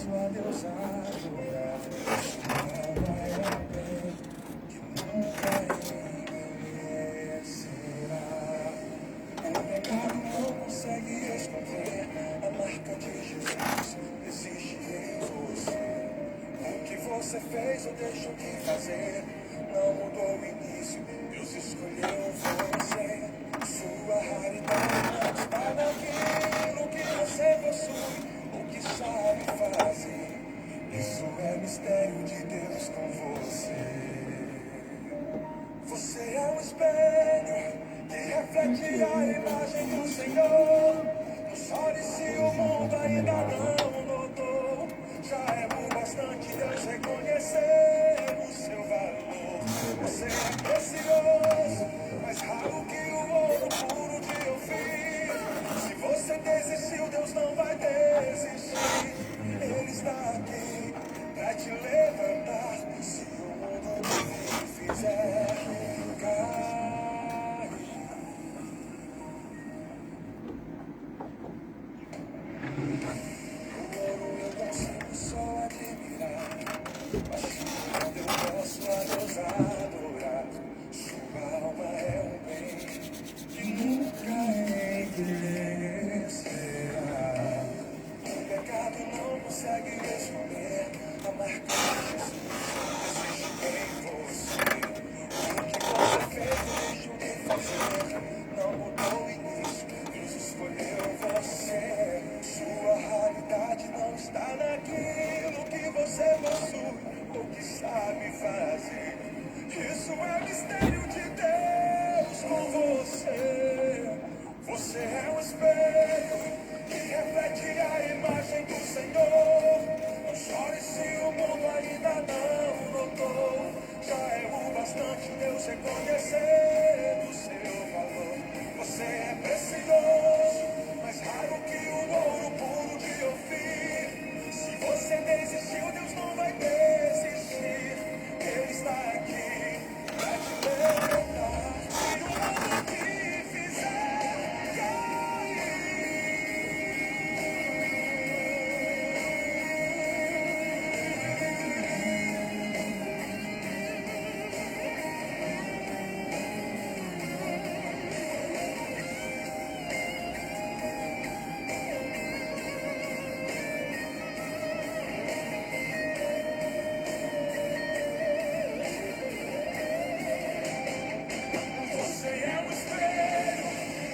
posso a Deus adorar. Alma é bem que nunca envelhecerá. O pecado não consegue esconder a marca de Jesus. Existe em você. O que você fez ou deixou de fazer não mudou o início. Deus escolheu você. Sua raridade não está naquilo que você possui ou que sabe fazer. Isso é mistério de Deus com você. Você é um espelho que reflete a imagem do Senhor. Nos olhos se o mundo ainda não notou, já é o bastante Deus reconhecer o seu valor. Você é precioso, mais raro que o ouro puro de Ofir. Se você desistiu, Deus não vai desistir. Ele está aqui pra te levantar. Se o mundo te fizer cair. O ouro eu consigo só admirar, mas quando eu posso a Deus adorar. Sua alma é um bem que nunca envelhecerá. O pecado não consegue esconder a marca de Jesus. Existe em você. O que você fez ou deixou de fazer não mudou o início. Deus escolheu você. Sua realidade não está naquilo que você possui ou que sabe fazer. Isso é mistério de Deus com você. Você é um espelho que reflete a imagem do Senhor. Não chore se o mundo ainda não notou. Já é o bastante Deus reconhecer o seu valor. Você é precioso, mais raro que o ouro puro de Ofir. Se você desistiu, Deus não vai desistir. Ele está aqui pra te levantar. Se o mundo te fizer cair. Você é um espelho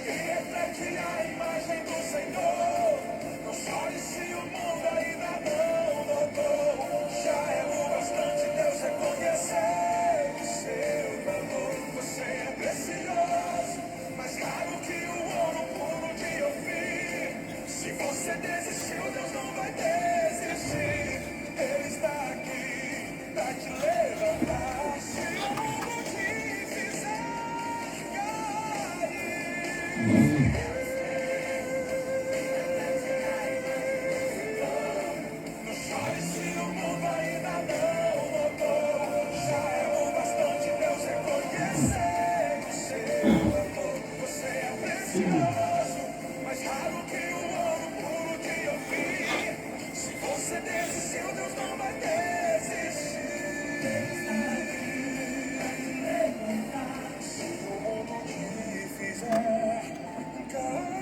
que reflete a imagem do Senhor. Não chore se o mundo ainda não notou. Já é o bastante Deus reconhecer o seu valor. Você é precioso, mais raro que o ouro puro de Ofir. Se você desistiu, Deus não vai desistir. Ele está aqui pra te levantar. Se o mundo te fizer não chore se o mundo ainda não notou. Já é o bastante Deus reconhecer o seu valor. Você é precioso, mais raro que o ouro puro de Ofir. Se você desistiu, Deus não vai desistir. Se o mundo te fizer cair.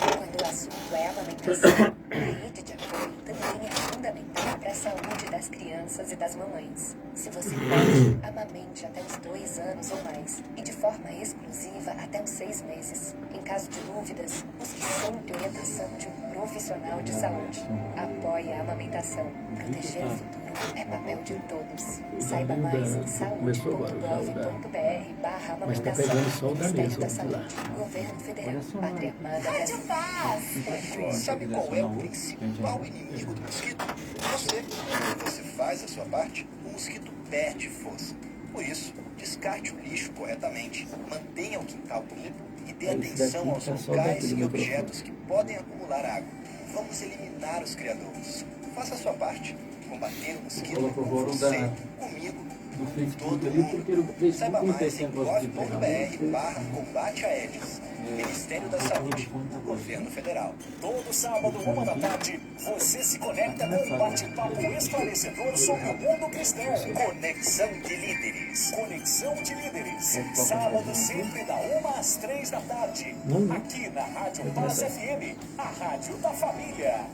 Quando o assunto é amamentação, a rede de apoio também é fundamental para a saúde das crianças e das mamães. Se você pode, amamente até os 2 anos ou mais, e de forma exclusiva até os 6 meses. Em caso de dúvidas, busque sempre a orientação de um profissional de saúde. Apoie a amamentação. Proteger o futuro é papel de todos. Saiba mais em saúde.gov.br/amamentação. Mas tá pegando sol da Ministério mesa, da vamos lá. Saúde, Governo Federal, Pátria Amada Rádio Brasil. Paz! Sabe qual é o principal inimigo do mosquito? Você. Quando você faz a sua parte, o mosquito perde força. Por isso, descarte o lixo corretamente, mantenha o quintal limpo e dê atenção aos locais e objetos que podem acumular água. Vamos eliminar os criadouros. Faça a sua parte. Combater o mosquito com você, comigo, do Facebook todo ali, porque mundo. eu Saiba Facebook tem mais esse em negócio de pegar gov.br/combate a Aedes. Ministério da Saúde, Governo Federal. Todo sábado, 1 da tarde, você se conecta com um bate-papo esclarecedor sobre o mundo cristão. Conexão de Líderes. Conexão de Líderes. Sábado sempre da 1 às 3 da tarde. Aqui na Rádio Paz FM, a rádio da família.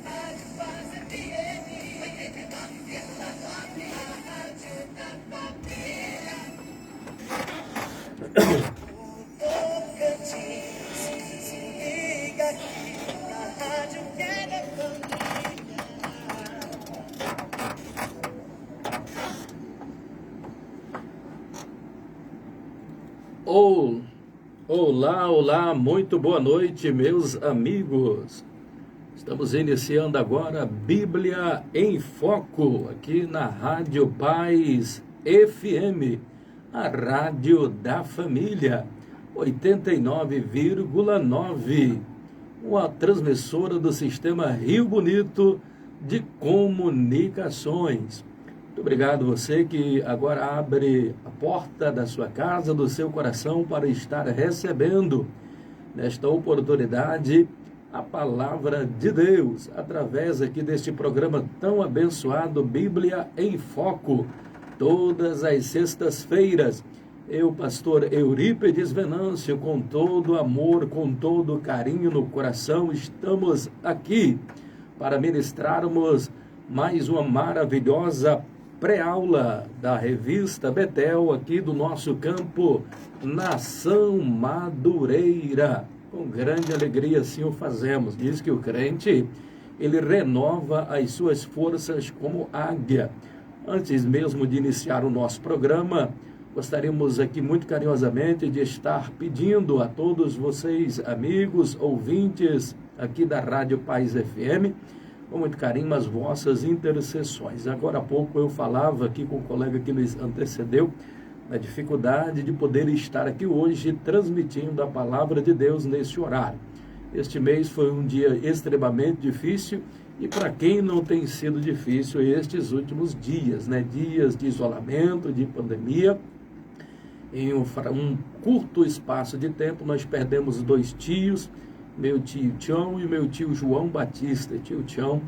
Olá, olá, muito boa noite, meus amigos. Estamos iniciando agora Bíblia em Foco, aqui na Rádio Paz FM, a rádio da família, 89,9, uma transmissora do Sistema Rio Bonito de Comunicações. Muito obrigado você que agora abre a porta da sua casa, do seu coração, para estar recebendo, nesta oportunidade, a palavra de Deus, através aqui deste programa tão abençoado, Bíblia em Foco, todas as sextas-feiras. Eu, pastor Eurípedes Venâncio, com todo amor, com todo carinho no coração, estamos aqui para ministrarmos mais uma maravilhosa pré-aula da revista Betel, aqui do nosso campo Nação Madureira. Com grande alegria assim o fazemos. Diz que o crente, ele renova as suas forças como águia. Antes mesmo de iniciar o nosso programa, gostaríamos aqui muito carinhosamente de estar pedindo a todos vocês, amigos, ouvintes aqui da Rádio Paz FM, com muito carinho, as vossas intercessões. Agora há pouco eu falava aqui com o colega que nos antecedeu, na dificuldade de poder estar aqui hoje transmitindo a palavra de Deus nesse horário. Este mês foi um dia extremamente difícil, e para quem não tem sido difícil estes últimos dias, né? Dias de isolamento, de pandemia. Em um curto espaço de tempo nós perdemos 2 tios, meu tio Tião e meu tio João Batista. Tio Tião,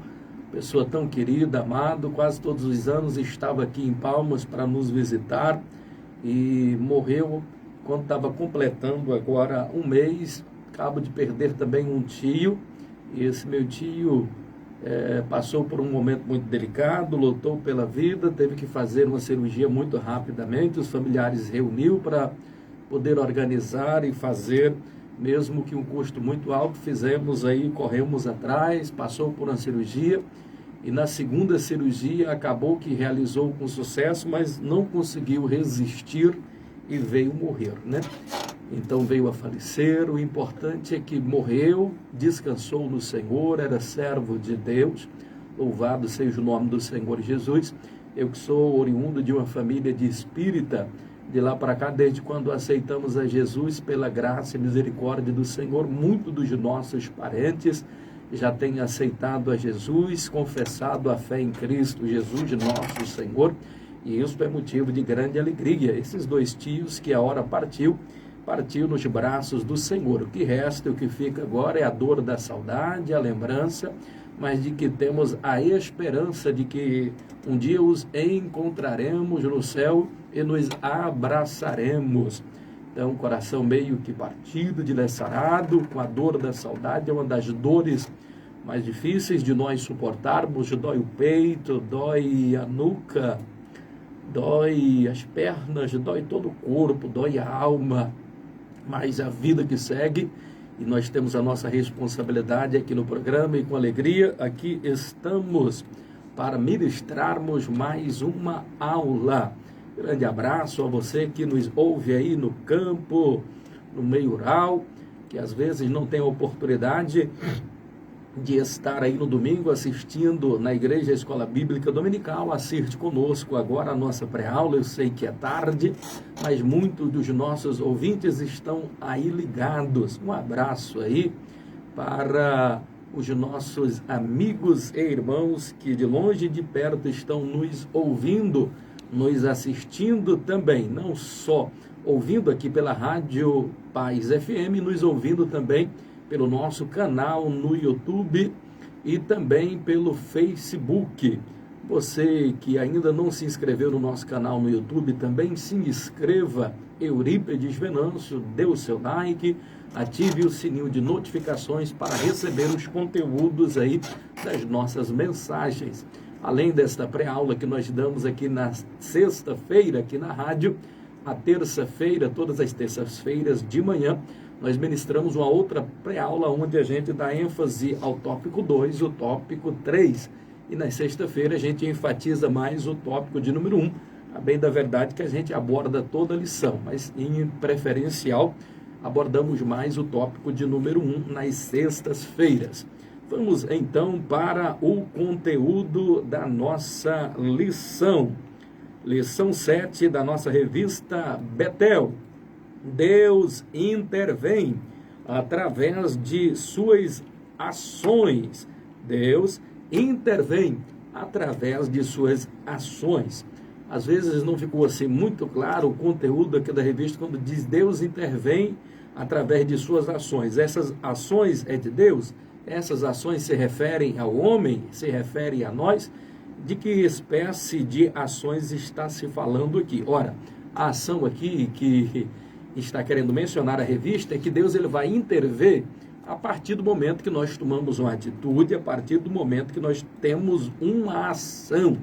pessoa tão querida, amado, quase todos os anos estava aqui em Palmas para nos visitar, e morreu quando estava completando agora 1 mês. Acabo de perder também um tio, e esse meu tio passou por um momento muito delicado, lutou pela vida, teve que fazer uma cirurgia muito rapidamente. Os familiares reuniu para poder organizar e fazer, mesmo que um custo muito alto, fizemos aí, corremos atrás, passou por uma cirurgia, e na segunda cirurgia acabou que realizou com sucesso, mas não conseguiu resistir e veio morrer, né? Então veio a falecer. O importante é que morreu, descansou no Senhor, era servo de Deus, louvado seja o nome do Senhor Jesus. Eu que sou oriundo de uma família de espírita, de lá para cá, desde quando aceitamos a Jesus, pela graça e misericórdia do Senhor, muitos dos nossos parentes já têm aceitado a Jesus, confessado a fé em Cristo Jesus, nosso Senhor, e isso é motivo de grande alegria. Esses 2 tios que a hora partiu nos braços do Senhor. O que resta, o que fica agora é a dor da saudade, a lembrança, mas de que temos a esperança de que um dia os encontraremos no céu e nos abraçaremos. Então, coração meio que partido, dilacerado, com a dor da saudade, é uma das dores mais difíceis de nós suportarmos. Dói o peito, dói a nuca, dói as pernas, dói todo o corpo, dói a alma, mas a vida que segue, e nós temos a nossa responsabilidade aqui no programa, e com alegria aqui estamos para ministrarmos mais uma aula. Grande abraço a você que nos ouve aí no campo, no meio rural, que às vezes não tem oportunidade de estar aí no domingo assistindo na Igreja Escola Bíblica Dominical. Assiste conosco agora a nossa pré-aula. Eu sei que é tarde, mas muitos dos nossos ouvintes estão aí ligados. Um abraço aí para os nossos amigos e irmãos que de longe e de perto estão nos ouvindo, nos assistindo também, não só ouvindo aqui pela Rádio Paz FM, nos ouvindo também pelo nosso canal no YouTube e também pelo Facebook. Você que ainda não se inscreveu no nosso canal no YouTube, também se inscreva. Eurípedes Venâncio, dê o seu like, ative o sininho de notificações para receber os conteúdos aí das nossas mensagens. Além desta pré-aula que nós damos aqui na sexta-feira, aqui na rádio, a terça-feira, todas as terças-feiras de manhã, nós ministramos uma outra pré-aula onde a gente dá ênfase ao tópico 2, o tópico 3. E na sexta-feira a gente enfatiza mais o tópico de número 1. A bem da verdade que a gente aborda toda a lição, mas em preferencial abordamos mais o tópico de número 1 nas sextas-feiras. Vamos então para o conteúdo da nossa lição. Lição 7 da nossa revista Betel. Deus intervém através de suas ações. Deus intervém através de suas ações. Às vezes não ficou assim muito claro o conteúdo aqui da revista quando diz Deus intervém através de suas ações. Essas ações é de Deus? Essas ações se referem ao homem? Se referem a nós? De que espécie de ações está se falando aqui? Ora, a ação aqui que está querendo mencionar a revista é que Deus ele vai intervir a partir do momento que nós tomamos uma atitude, a partir do momento que nós temos uma ação.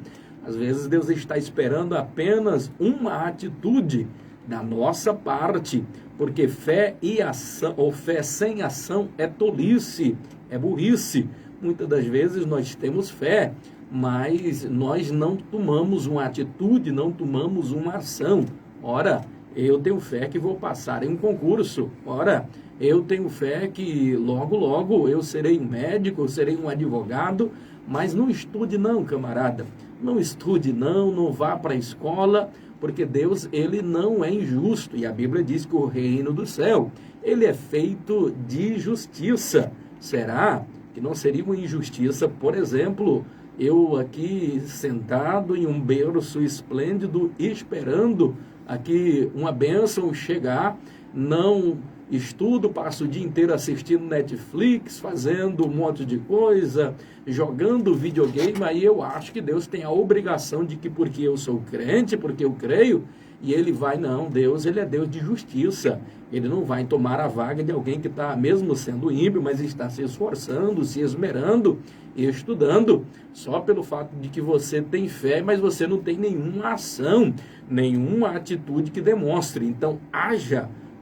Às vezes Deus está esperando apenas uma atitude da nossa parte, porque fé e ação, ou fé sem ação é tolice, é burrice. Muitas das vezes nós temos fé, mas nós não tomamos uma atitude, não tomamos uma ação. Ora, eu tenho fé que vou passar em um concurso. Ora, eu tenho fé que logo, logo eu serei um médico, eu serei um advogado, mas não estude não, camarada. Não estude não vá para a escola, porque Deus, ele não é injusto. E a Bíblia diz que o reino do céu, ele é feito de justiça. Será que não seria uma injustiça, por exemplo, eu aqui sentado em um berço esplêndido, esperando aqui uma bênção chegar, não estudo, passo o dia inteiro assistindo Netflix, fazendo um monte de coisa, jogando videogame, aí eu acho que Deus tem a obrigação de que porque eu sou crente, porque eu creio, e ele vai, não, Deus, ele é Deus de justiça, ele não vai tomar a vaga de alguém que está, mesmo sendo ímpio, mas está se esforçando, se esmerando e estudando, só pelo fato de que você tem fé, mas você não tem nenhuma ação, nenhuma atitude que demonstre. Então,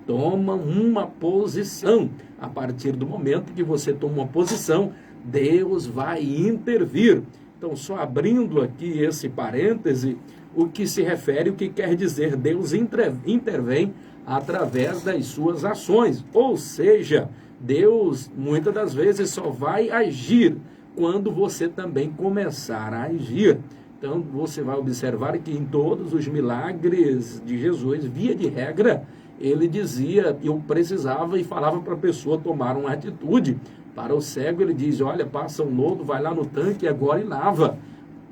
toma uma posição. A partir do momento que você toma uma posição, Deus vai intervir. Então, só abrindo aqui esse parêntese, o que se refere, o que quer dizer Deus intervém através das suas ações. Ou seja, Deus muitas das vezes só vai agir quando você também começar a agir. Então, você vai observar que em todos os milagres de Jesus, via de regra, ele dizia, eu precisava e falava para a pessoa tomar uma atitude. Para o cego, ele diz, olha, passa um lodo, vai lá no tanque agora e lava.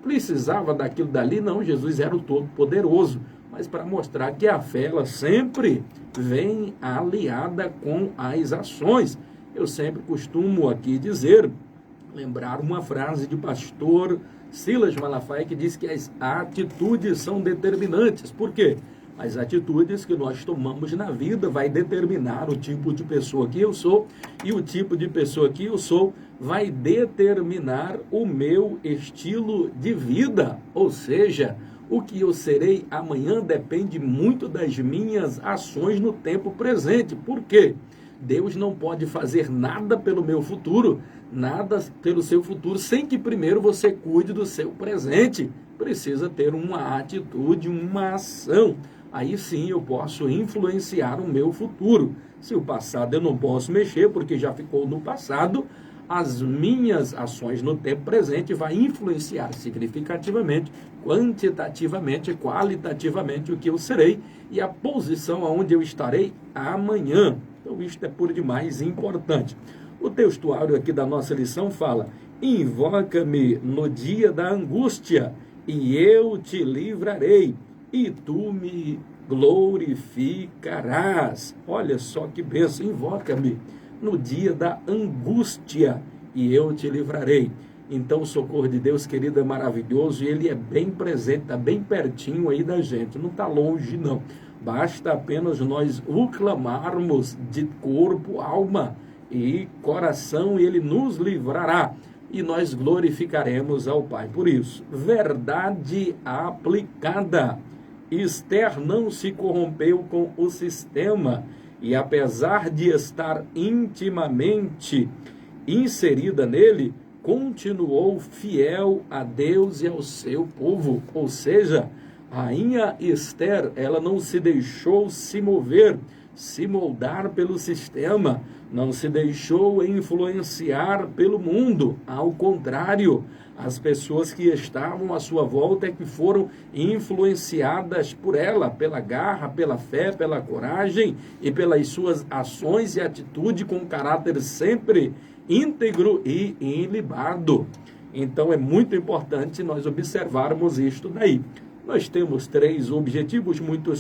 Precisava daquilo dali? Não, Jesus era o Todo-Poderoso. Mas para mostrar que a fé, ela sempre vem aliada com as ações. Eu sempre costumo aqui dizer, lembrar uma frase de pastor Silas Malafaia, que diz que as atitudes são determinantes. Por quê? As atitudes que nós tomamos na vida vai determinar o tipo de pessoa que eu sou, e o tipo de pessoa que eu sou vai determinar o meu estilo de vida. Ou seja, o que eu serei amanhã depende muito das minhas ações no tempo presente. Por quê? Deus não pode fazer nada pelo meu futuro, nada pelo seu futuro, sem que primeiro você cuide do seu presente. Precisa ter uma atitude, uma ação. Aí sim eu posso influenciar o meu futuro. Se o passado eu não posso mexer, porque já ficou no passado, as minhas ações no tempo presente vai influenciar significativamente, quantitativamente, qualitativamente o que eu serei e a posição aonde eu estarei amanhã. Então isto é por demais importante. O textuário aqui da nossa lição fala: invoca-me no dia da angústia e eu te livrarei e tu me glorificarás. Olha só que bênção, invoca-me no dia da angústia e eu te livrarei. Então o socorro de Deus, querido, é maravilhoso e ele é bem presente, está bem pertinho aí da gente, não está longe não. Basta apenas nós o clamarmos de corpo, alma e coração e ele nos livrará e nós glorificaremos ao Pai. Por isso, verdade aplicada. Esther não se corrompeu com o sistema e apesar de estar intimamente inserida nele, continuou fiel a Deus e ao seu povo. Ou seja, a rainha Esther, ela não se deixou se mover, se moldar pelo sistema, não se deixou influenciar pelo mundo. Ao contrário, as pessoas que estavam à sua volta é que foram influenciadas por ela, pela garra, pela fé, pela coragem e pelas suas ações e atitude com caráter sempre íntegro e ilibado. Então é muito importante nós observarmos isto daí. Nós temos 3 objetivos muito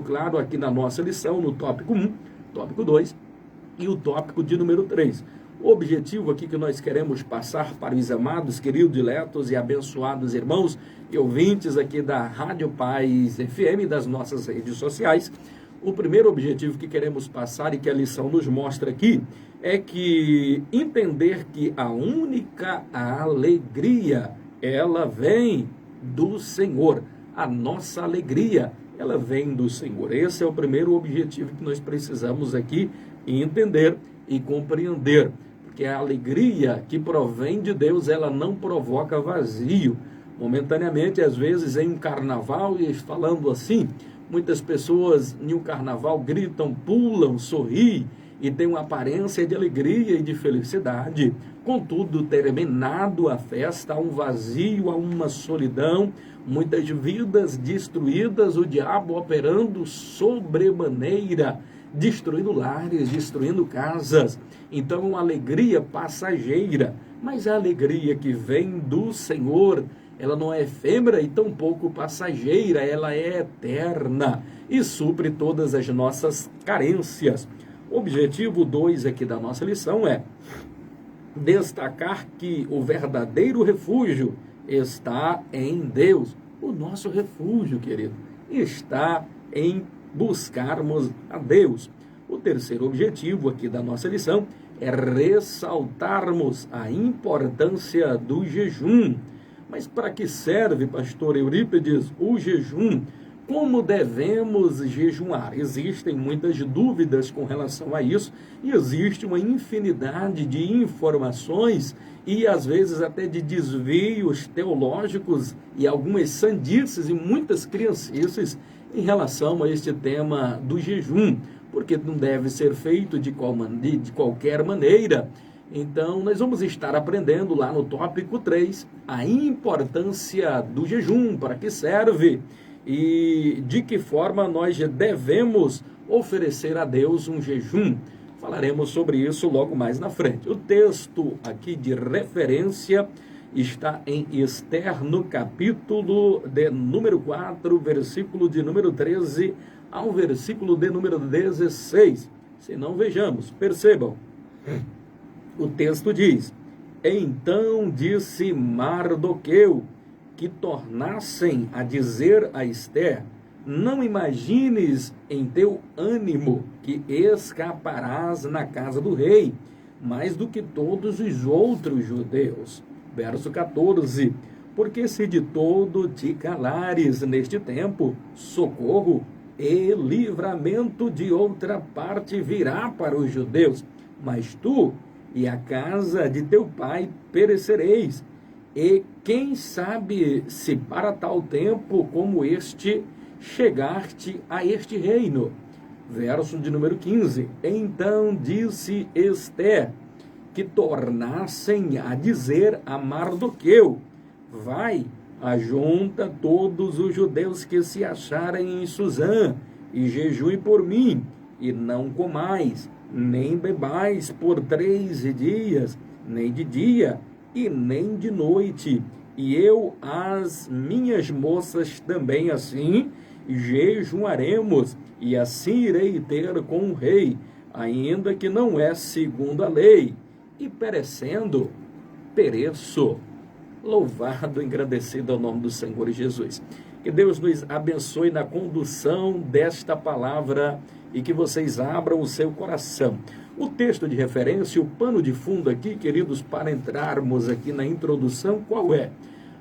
claro aqui na nossa lição, no tópico 1, tópico 2 e o tópico de número 3. O objetivo aqui que nós queremos passar para os amados, queridos, diletos e abençoados irmãos e ouvintes aqui da Rádio Paz FM, das nossas redes sociais, o primeiro objetivo que queremos passar e que a lição nos mostra aqui é que entender que a única alegria, ela vem do Senhor. A nossa alegria, ela vem do Senhor. Esse é o primeiro objetivo que nós precisamos aqui entender e compreender. Porque a alegria que provém de Deus, ela não provoca vazio. Momentaneamente, às vezes, em um carnaval, e falando assim, muitas pessoas em um carnaval gritam, pulam, sorriem, e tem uma aparência de alegria e de felicidade. Contudo, terminado a festa, há um vazio, há uma solidão, muitas vidas destruídas, o diabo operando sobremaneira, destruindo lares, destruindo casas. Então, uma alegria passageira, mas a alegria que vem do Senhor, ela não é efêmera e tampouco passageira, ela é eterna e supre todas as nossas carências. O objetivo 2 aqui da nossa lição é destacar que o verdadeiro refúgio está em Deus. O nosso refúgio, querido, está em buscarmos a Deus. O terceiro objetivo aqui da nossa lição é ressaltarmos a importância do jejum. Mas para que serve, pastor Eurípides, o jejum? Como devemos jejuar? Existem muitas dúvidas com relação a isso e existe uma infinidade de informações e às vezes até de desvios teológicos e algumas sandices e muitas criancices em relação a este tema do jejum, porque não deve ser feito de qualquer maneira. Então, nós vamos estar aprendendo lá no tópico 3 a importância do jejum, para que serve e de que forma nós devemos oferecer a Deus um jejum. Falaremos sobre isso logo mais na frente. O texto aqui de referência está em Esther, no capítulo de número 4, versículo de número 13 ao versículo de número 16. Se não, vejamos, percebam. O texto diz: então disse Mardoqueu que tornassem a dizer a Esther: não imagines em teu ânimo que escaparás na casa do rei, mais do que todos os outros judeus. Verso 14: porque se de todo te calares neste tempo, socorro e livramento de outra parte virá para os judeus, mas tu e a casa de teu pai perecereis. E quem sabe se para tal tempo como este chegaste a este reino. Verso de número 15: então disse Esther: que tornassem a dizer a Mardoqueu: vai, ajunta todos os judeus que se acharem em Susã, e jejue por mim, e não comais, nem bebais por 3 dias, nem de dia e nem de noite. E eu, as minhas moças também assim, jejuaremos, e assim irei ter com o rei, ainda que não é segundo a lei, e perecendo, pereço. Louvado e engrandecido ao nome do Senhor Jesus. Que Deus nos abençoe na condução desta palavra e que vocês abram o seu coração. O texto de referência, o pano de fundo aqui, queridos, para entrarmos aqui na introdução, qual é?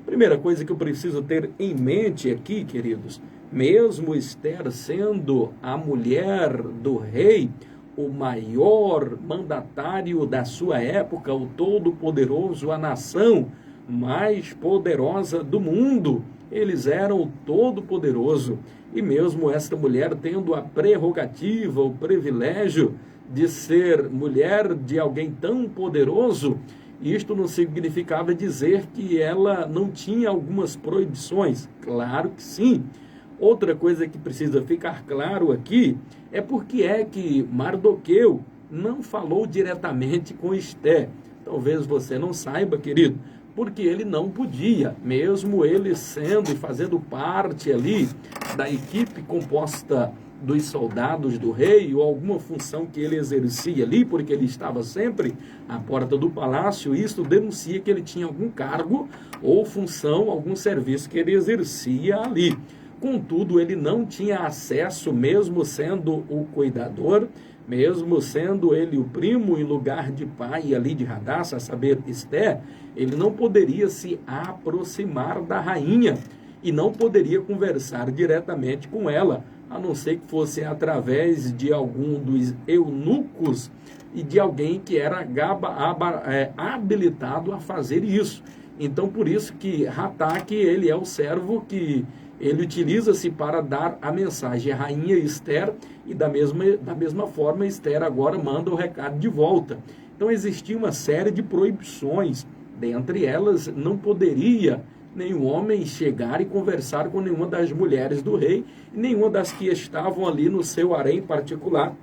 Primeira coisa que eu preciso ter em mente aqui, queridos, mesmo Esther sendo a mulher do rei, o maior mandatário da sua época, o todo-poderoso, a nação mais poderosa do mundo, eles eram o todo-poderoso, e mesmo esta mulher tendo a prerrogativa, o privilégio de ser mulher de alguém tão poderoso, isto não significava dizer que ela não tinha algumas proibições. Claro que sim. Outra coisa que precisa ficar claro aqui é porque é que Mardoqueu não falou diretamente com Esther. Talvez você não saiba, querido, porque ele não podia, mesmo ele sendo e fazendo parte ali da equipe composta dos soldados do rei, ou alguma função que ele exercia ali, porque ele estava sempre à porta do palácio. Isso denuncia que ele tinha algum cargo ou função, algum serviço que ele exercia ali. Contudo, ele não tinha acesso, mesmo sendo o cuidador, mesmo sendo ele o primo em lugar de pai ali de Hadassah, a saber, Esther, ele não poderia se aproximar da rainha e não poderia conversar diretamente com ela, a não ser que fosse através de algum dos eunucos e de alguém que era habilitado a fazer isso. Então, por isso que Hataque, ele é o servo que ele utiliza-se para dar a mensagem à rainha Esther, e da mesma forma Esther agora manda o recado de volta. Então existia uma série de proibições, dentre elas não poderia nenhum homem chegar e conversar com nenhuma das mulheres do rei, nenhuma das que estavam ali no seu harém particular,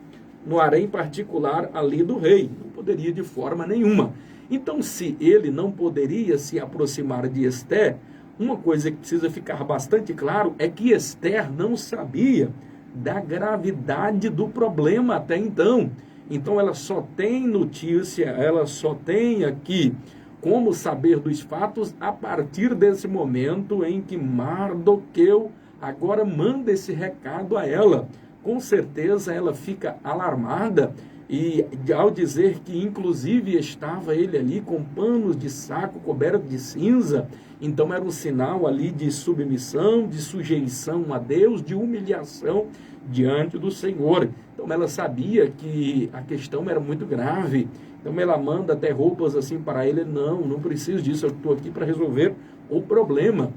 no harém particular ali do rei, não poderia de forma nenhuma. Então, se ele não poderia se aproximar de Esther, uma coisa que precisa ficar bastante claro é que Esther não sabia da gravidade do problema até então. Então ela só tem notícia, ela só tem aqui como saber dos fatos a partir desse momento em que Mardoqueu agora manda esse recado a ela. Com certeza ela fica alarmada, e ao dizer que inclusive estava ele ali com panos de saco coberto de cinza, então era um sinal ali de submissão, de sujeição a Deus, de humilhação diante do Senhor. Então ela sabia que a questão era muito grave. Então ela manda até roupas assim para ele: não preciso disso, eu estou aqui para resolver o problema.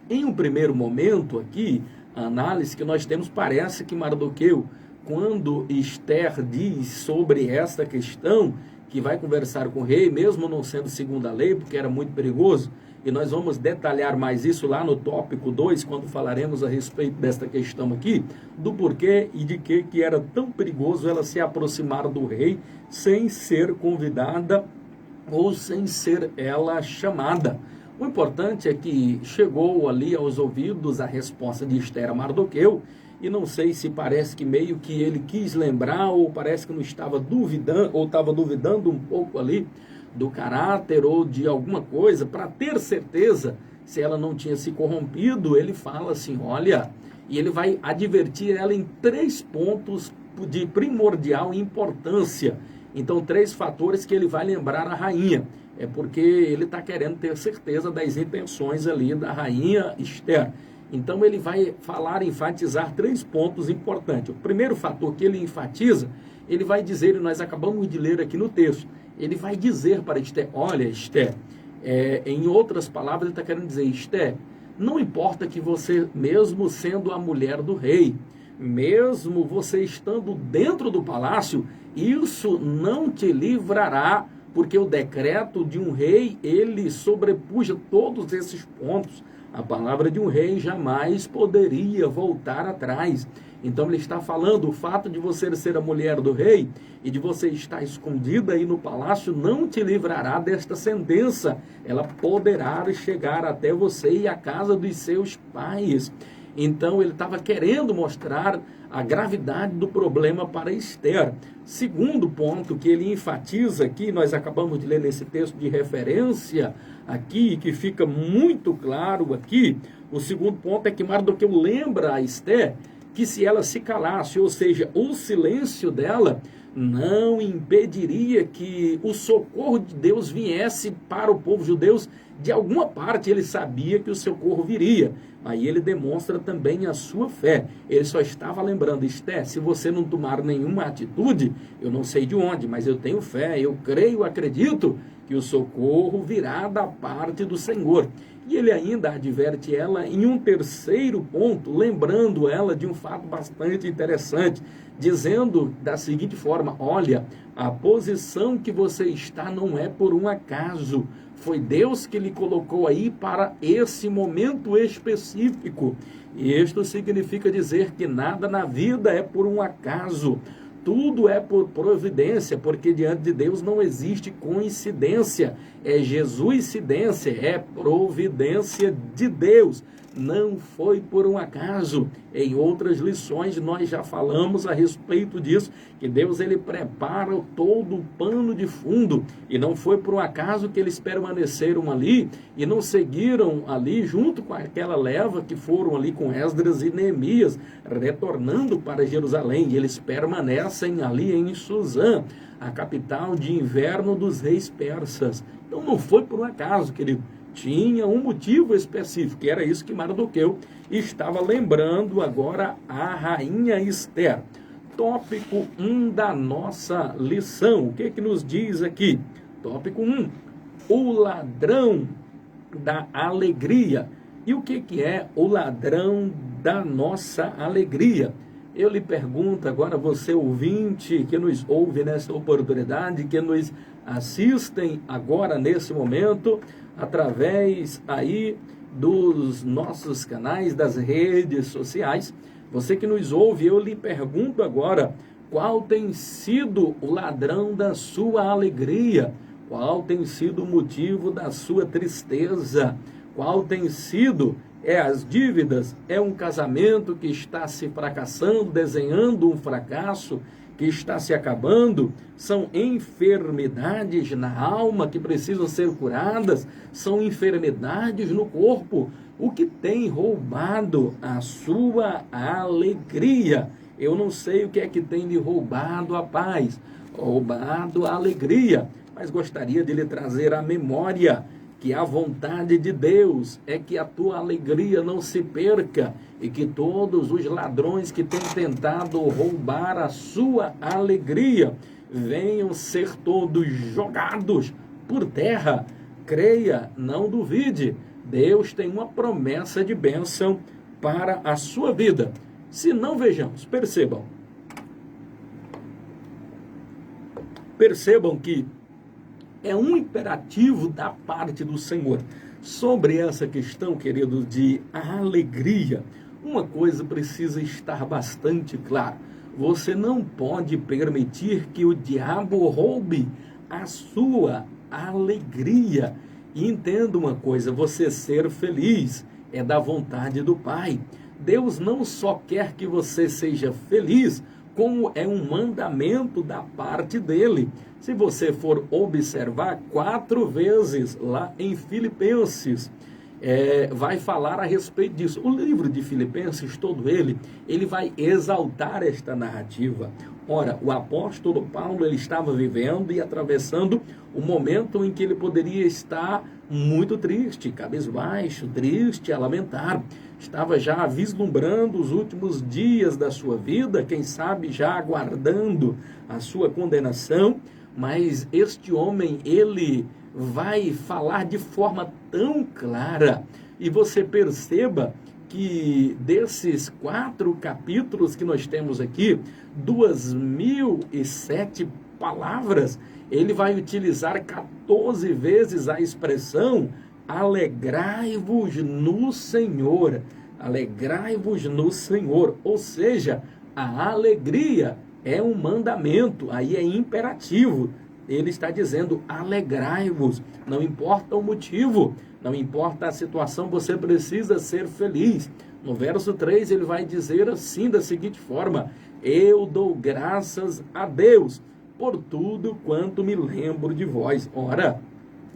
Em um primeiro momento aqui, a análise que nós temos, parece que Mardoqueu, quando Esther diz sobre essa questão, que vai conversar com o rei, mesmo não sendo segundo a lei, porque era muito perigoso, e nós vamos detalhar mais isso lá no tópico 2, quando falaremos a respeito desta questão aqui, do porquê e de que era tão perigoso ela se aproximar do rei sem ser convidada ou sem ser ela chamada. O importante é que chegou ali aos ouvidos a resposta de Esther a Mardoqueu, e não sei se parece que meio que ele quis lembrar, ou parece que não estava duvidando, ou estava duvidando um pouco ali do caráter ou de alguma coisa, para ter certeza se ela não tinha se corrompido. Ele fala assim, olha, e ele vai advertir ela em 3 pontos de primordial importância. Então 3 fatores que ele vai lembrar a rainha, é porque ele está querendo ter certeza das intenções ali da rainha Esther. Então ele vai falar, enfatizar 3 pontos importantes. O primeiro fator que ele enfatiza, ele vai dizer, e nós acabamos de ler aqui no texto, ele vai dizer para Esther, olha Esther, em outras palavras ele está querendo dizer, Esther, não importa que você, mesmo sendo a mulher do rei, mesmo você estando dentro do palácio, isso não te livrará porque o decreto de um rei, ele sobrepuja todos esses pontos. A palavra de um rei jamais poderia voltar atrás. Então ele está falando, o fato de você ser a mulher do rei e de você estar escondida aí no palácio não te livrará desta sentença. Ela poderá chegar até você e a casa dos seus pais. Então ele estava querendo mostrar a gravidade do problema para Esther. Segundo ponto que ele enfatiza aqui, nós acabamos de ler nesse texto de referência aqui, que fica muito claro aqui, o segundo ponto é que Mardoqueu lembra a Esther que se ela se calasse, ou seja, o silêncio dela não impediria que o socorro de Deus viesse para o povo judeu. De alguma parte ele sabia que o socorro viria. Aí ele demonstra também a sua fé. Ele só estava lembrando, Esther, se você não tomar nenhuma atitude, eu não sei de onde, mas eu tenho fé, eu creio, acredito que o socorro virá da parte do Senhor. E ele ainda adverte ela em um terceiro ponto, lembrando ela de um fato bastante interessante, dizendo da seguinte forma, olha, a posição que você está não é por um acaso, foi Deus que lhe colocou aí para esse momento específico. E isto significa dizer que nada na vida é por um acaso, tudo é por providência, porque diante de Deus não existe coincidência, é Jesuscidência, é providência de Deus, não foi por um acaso. Em outras lições nós já falamos a respeito disso, que Deus ele prepara todo o pano de fundo, e não foi por um acaso que eles permaneceram ali, e não seguiram ali junto com aquela leva que foram ali com Esdras e Neemias, retornando para Jerusalém, e eles permanecem ali em Suzã, a capital de inverno dos reis persas. Então não foi por um acaso, querido, tinha um motivo específico, que era isso que Mardoqueu estava lembrando agora a rainha Esther. Tópico 1 da nossa lição, o que que nos diz aqui? Tópico 1, o ladrão da alegria. E o que é o ladrão da nossa alegria? Eu lhe pergunto agora, você ouvinte que nos ouve nessa oportunidade, que nos assistem agora nesse momento, através aí dos nossos canais, das redes sociais, você que nos ouve, eu lhe pergunto agora, qual tem sido o ladrão da sua alegria? Qual tem sido o motivo da sua tristeza? Qual tem sido as dívidas? É um casamento que está se fracassando, desenhando um fracasso que está se acabando? São enfermidades na alma que precisam ser curadas? São enfermidades no corpo? O que tem roubado a sua alegria? Eu não sei o que é que tem lhe roubado a paz, roubado a alegria, mas gostaria de lhe trazer à memória que a vontade de Deus é que a tua alegria não se perca e que todos os ladrões que têm tentado roubar a sua alegria venham ser todos jogados por terra. Creia, não duvide, Deus tem uma promessa de bênção para a sua vida. Se não, vejamos, percebam que é um imperativo da parte do Senhor. Sobre essa questão, querido, de alegria, uma coisa precisa estar bastante clara. Você não pode permitir que o diabo roube a sua alegria. E entenda uma coisa, você ser feliz é da vontade do Pai. Deus não só quer que você seja feliz, como é um mandamento da parte dele. Se você for observar 4 vezes lá em Filipenses, vai falar a respeito disso. O livro de Filipenses, todo ele vai exaltar esta narrativa. Ora, o apóstolo Paulo, ele estava vivendo e atravessando o momento em que ele poderia estar muito triste, cabisbaixo, triste, a lamentar. Estava já vislumbrando os últimos dias da sua vida, quem sabe já aguardando a sua condenação, mas este homem, ele vai falar de forma tão clara, e você perceba que desses 4 capítulos que nós temos aqui, 2007 palavras, ele vai utilizar 14 vezes a expressão alegrai-vos no Senhor. Alegrai-vos no Senhor. Ou seja, a alegria é um mandamento, aí é imperativo. Ele está dizendo, alegrai-vos. Não importa o motivo, não importa a situação, você precisa ser feliz. No verso 3 ele vai dizer assim, da seguinte forma, eu dou graças a Deus por tudo quanto me lembro de vós. Ora,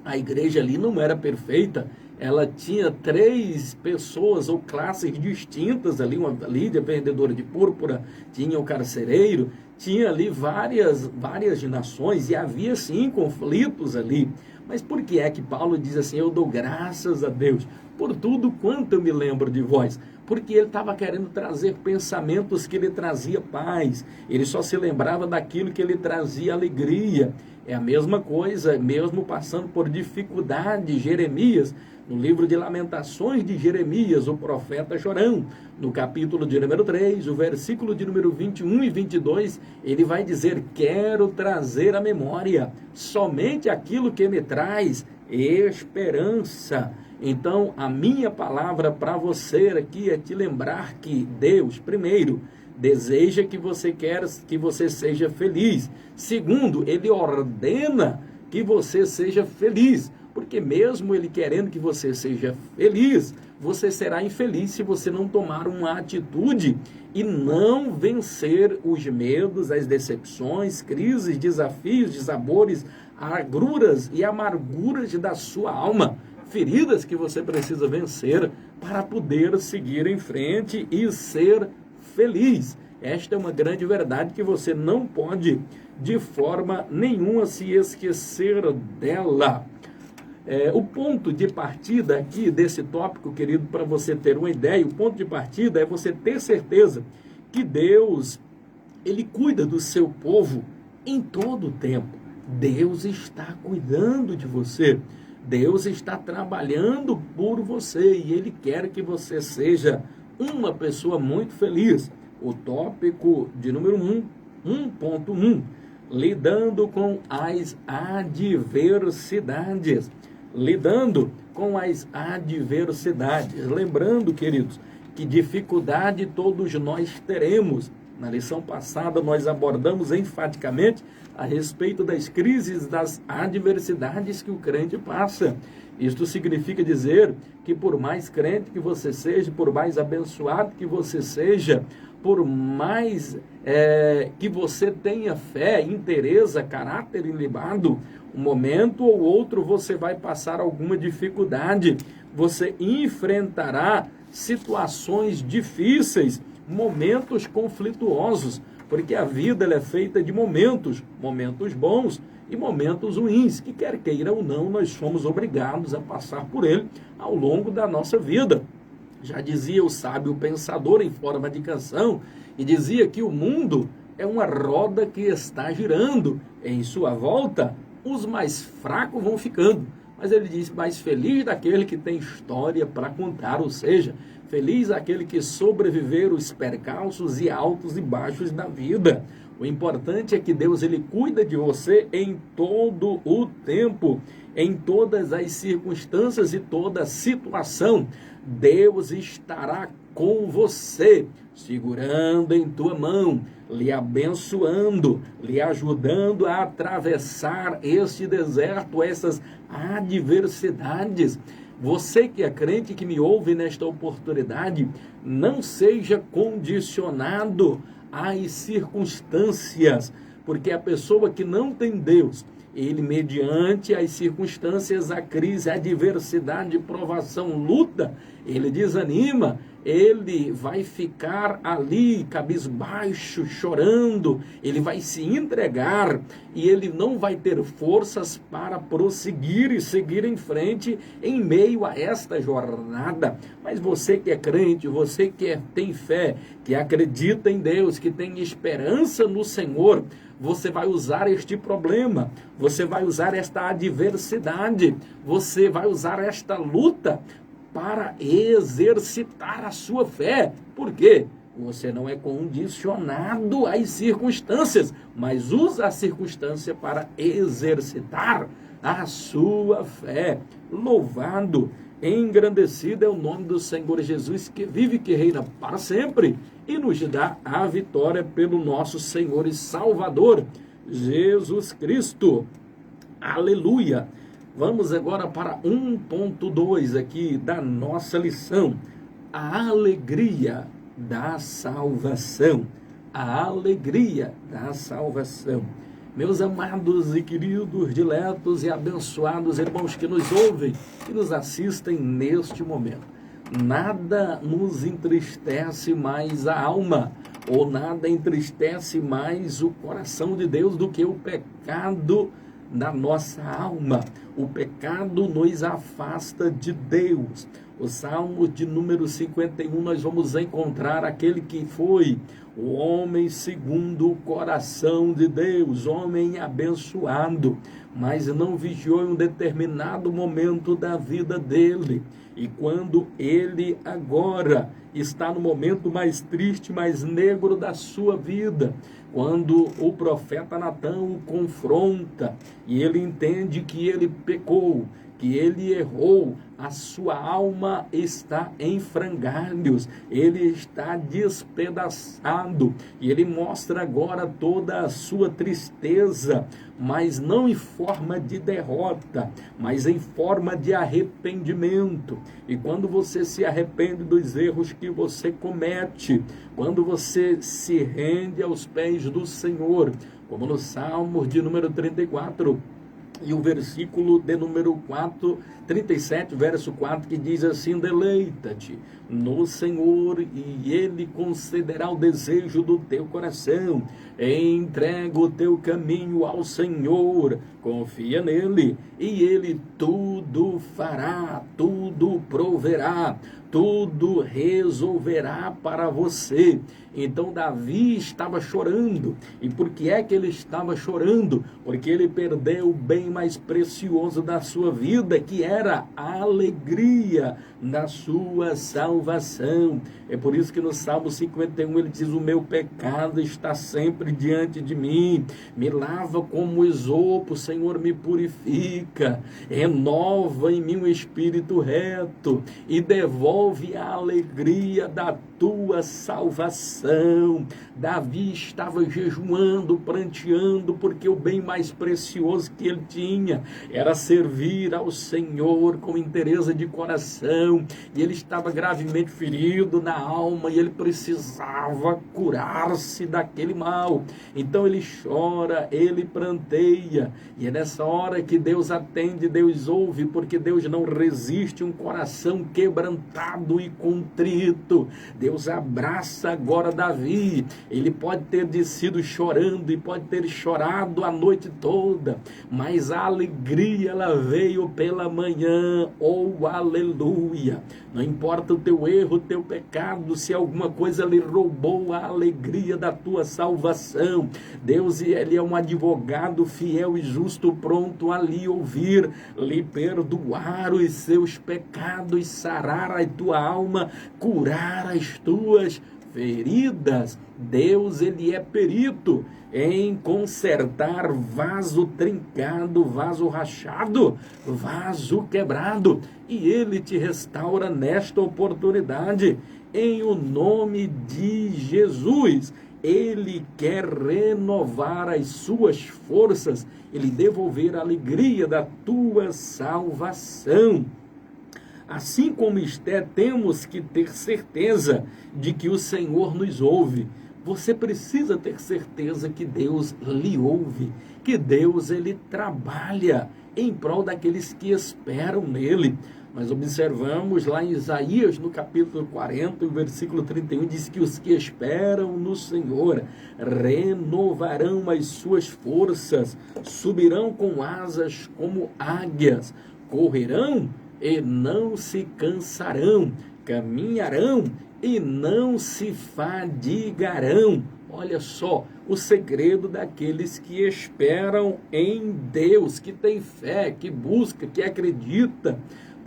a igreja ali não era perfeita, ela tinha 3 pessoas ou classes distintas ali, uma líder vendedora de púrpura, tinha o carcereiro, tinha ali várias nações e havia sim conflitos ali. Mas por que é que Paulo diz assim, eu dou graças a Deus por tudo quanto eu me lembro de vós? Porque ele estava querendo trazer pensamentos que lhe trazia paz, ele só se lembrava daquilo que lhe trazia alegria. É a mesma coisa, mesmo passando por dificuldade, Jeremias, no livro de Lamentações de Jeremias, o profeta chorão, no capítulo de número 3, o versículo de número 21 e 22, ele vai dizer, quero trazer à memória somente aquilo que me traz esperança. Então, a minha palavra para você aqui é te lembrar que Deus, primeiro, deseja que você seja feliz. Segundo, ele ordena que você seja feliz. Porque mesmo ele querendo que você seja feliz, você será infeliz se você não tomar uma atitude e não vencer os medos, as decepções, crises, desafios, dissabores, agruras e amarguras da sua alma. Feridas que você precisa vencer para poder seguir em frente e ser feliz. Esta é uma grande verdade que você não pode de forma nenhuma se esquecer dela. O ponto de partida aqui desse tópico, querido, para você ter uma ideia, o ponto de partida é você ter certeza que Deus, ele cuida do seu povo em todo o tempo. Deus está cuidando de você. Deus está trabalhando por você e ele quer que você seja uma pessoa muito feliz. O tópico de número 1.1, lidando com as adversidades. Lidando com as adversidades. Lembrando, queridos, que dificuldade todos nós teremos. Na lição passada nós abordamos enfaticamente a respeito das crises, das adversidades que o crente passa. Isto significa dizer que por mais crente que você seja, por mais abençoado que você seja, por mais que você tenha fé, interesse, caráter ilibado, um momento ou outro você vai passar alguma dificuldade, você enfrentará situações difíceis, momentos conflituosos, porque a vida ela é feita de momentos bons e momentos ruins, que quer queira ou não, nós somos obrigados a passar por ele ao longo da nossa vida. Já dizia o sábio pensador em forma de canção, e dizia que o mundo é uma roda que está girando, em sua volta os mais fracos vão ficando, mas ele diz, mais feliz daquele que tem história para contar, ou seja, feliz aquele que sobreviver os percalços e altos e baixos da vida. O importante é que Deus ele cuida de você em todo o tempo, em todas as circunstâncias e toda situação. Deus estará com você, segurando em tua mão, lhe abençoando, lhe ajudando a atravessar este deserto, essas adversidades. Você que é crente, que me ouve nesta oportunidade, não seja condicionado às circunstâncias, porque a pessoa que não tem Deus, ele mediante as circunstâncias, a crise, a adversidade, provação, luta, ele desanima, ele vai ficar ali cabisbaixo, chorando, ele vai se entregar e ele não vai ter forças para prosseguir e seguir em frente em meio a esta jornada. Mas você que é crente, você que tem fé, que acredita em Deus, que tem esperança no Senhor, você vai usar este problema, você vai usar esta adversidade, você vai usar esta luta para exercitar a sua fé. Por quê? Você não é condicionado às circunstâncias, mas usa a circunstância para exercitar a sua fé. Louvado, engrandecido é o nome do Senhor Jesus, que vive e que reina para sempre e nos dá a vitória pelo nosso Senhor e Salvador, Jesus Cristo. Aleluia! Vamos agora para 1.2 aqui da nossa lição. A alegria da salvação. A alegria da salvação. Meus amados e queridos, diletos e abençoados irmãos que nos ouvem e nos assistem neste momento. Nada nos entristece mais a alma, ou nada entristece mais o coração de Deus do que o pecado na nossa alma. O pecado nos afasta de Deus. O Salmo de número 51, nós vamos encontrar aquele que foi o homem segundo o coração de Deus, homem abençoado, mas não vigiou em um determinado momento da vida dele. E quando ele agora está no momento mais triste, mais negro da sua vida, quando o profeta Natã o confronta e ele entende que ele pecou, que ele errou, a sua alma está em frangalhos, ele está despedaçado, e ele mostra agora toda a sua tristeza, mas não em forma de derrota, mas em forma de arrependimento. E quando você se arrepende dos erros que você comete, quando você se rende aos pés do Senhor, como no Salmo de número 34, e o versículo de número 37, verso 4, que diz assim: deleita-te no Senhor e Ele concederá o desejo do teu coração. Entrega o teu caminho ao Senhor, confia nele e Ele tudo fará, tudo proverá, tudo resolverá para você. Então Davi estava chorando. E por que é que ele estava chorando? Porque ele perdeu o bem mais precioso da sua vida, que era a alegria da sua salvação. É por isso que no Salmo 51 ele diz: o meu pecado está sempre diante de mim, me lava como esopo, Senhor, me purifica, renova em mim um espírito reto e devolve a alegria da tua salvação. Davi estava jejuando, pranteando, porque o bem mais precioso que ele tinha era servir ao Senhor com inteireza de coração, e ele estava gravemente ferido na alma, e ele precisava curar-se daquele mal. Então ele chora, ele pranteia, e é nessa hora que Deus atende, Deus ouve, porque Deus não resiste um coração quebrantado e contrito. Deus abraça agora Davi. Ele pode ter descido chorando e pode ter chorado a noite toda, mas a alegria ela veio pela manhã. Oh, aleluia! Não importa o teu erro, o teu pecado, se alguma coisa lhe roubou a alegria da tua salvação, Deus, ele é um advogado fiel e justo, pronto a lhe ouvir, lhe perdoar os seus pecados, sarar a tua alma, curar as tuas feridas. Deus, ele é perito em consertar vaso trincado, vaso rachado, vaso quebrado, e ele te restaura nesta oportunidade, em o nome de Jesus. Ele quer renovar as suas forças, ele devolver a alegria da tua salvação. Assim como Esté, temos que ter certeza de que o Senhor nos ouve. Você precisa ter certeza que Deus lhe ouve, que Deus, ele trabalha em prol daqueles que esperam nele. Nós observamos lá em Isaías, no capítulo 40, o versículo 31, diz que os que esperam no Senhor renovarão as suas forças, subirão com asas como águias, correrão e não se cansarão, caminharão e não se fadigarão. Olha só o segredo daqueles que esperam em Deus, que tem fé, que busca, que acredita.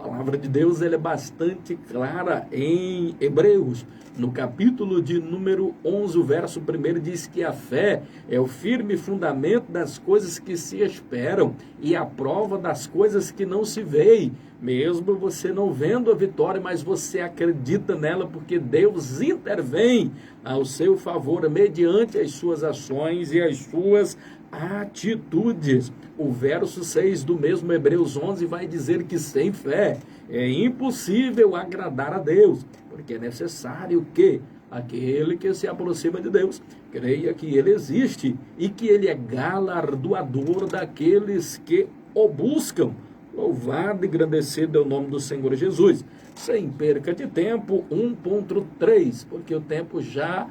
palavra de Deus ela é bastante clara em Hebreus. No capítulo de número 11, o verso 1 diz que a fé é o firme fundamento das coisas que se esperam e a prova das coisas que não se veem. Mesmo você não vendo a vitória, mas você acredita nela porque Deus intervém ao seu favor mediante as suas ações e as suas atitudes. O verso 6 do mesmo Hebreus 11 vai dizer que sem fé é impossível agradar a Deus, porque é necessário que aquele que se aproxima de Deus creia que Ele existe e que Ele é galardoador daqueles que o buscam. Louvado e engrandecido é o nome do Senhor Jesus. Sem perca de tempo, 1.3, porque o tempo já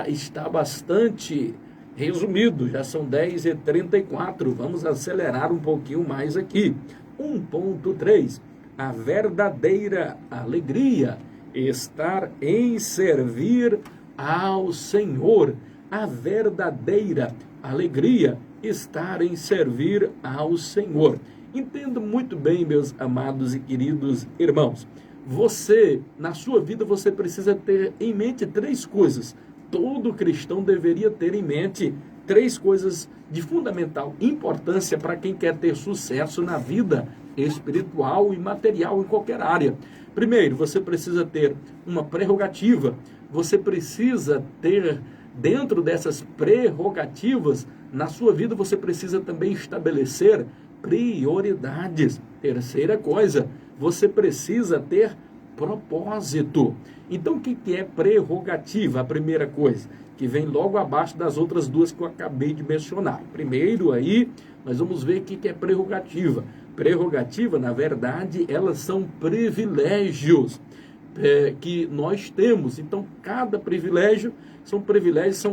está bastante resumido, já são 10h34, vamos acelerar um pouquinho mais aqui. 1.3, a verdadeira alegria estar em servir ao Senhor. A verdadeira alegria estar em servir ao Senhor. Entendo muito bem, meus amados e queridos irmãos. Você, na sua vida, você precisa ter em mente 3 coisas. Todo cristão deveria ter em mente 3 coisas de fundamental importância para quem quer ter sucesso na vida espiritual e material em qualquer área. Primeiro, você precisa ter uma prerrogativa. Você precisa ter, dentro dessas prerrogativas, na sua vida você precisa também estabelecer prioridades. Terceira coisa, você precisa ter propósito. Então, o que é prerrogativa? A primeira coisa, que vem logo abaixo das outras 2 que eu acabei de mencionar. Primeiro aí, nós vamos ver o que é prerrogativa. Prerrogativa, na verdade, elas são privilégios que nós temos. Então, cada privilégio são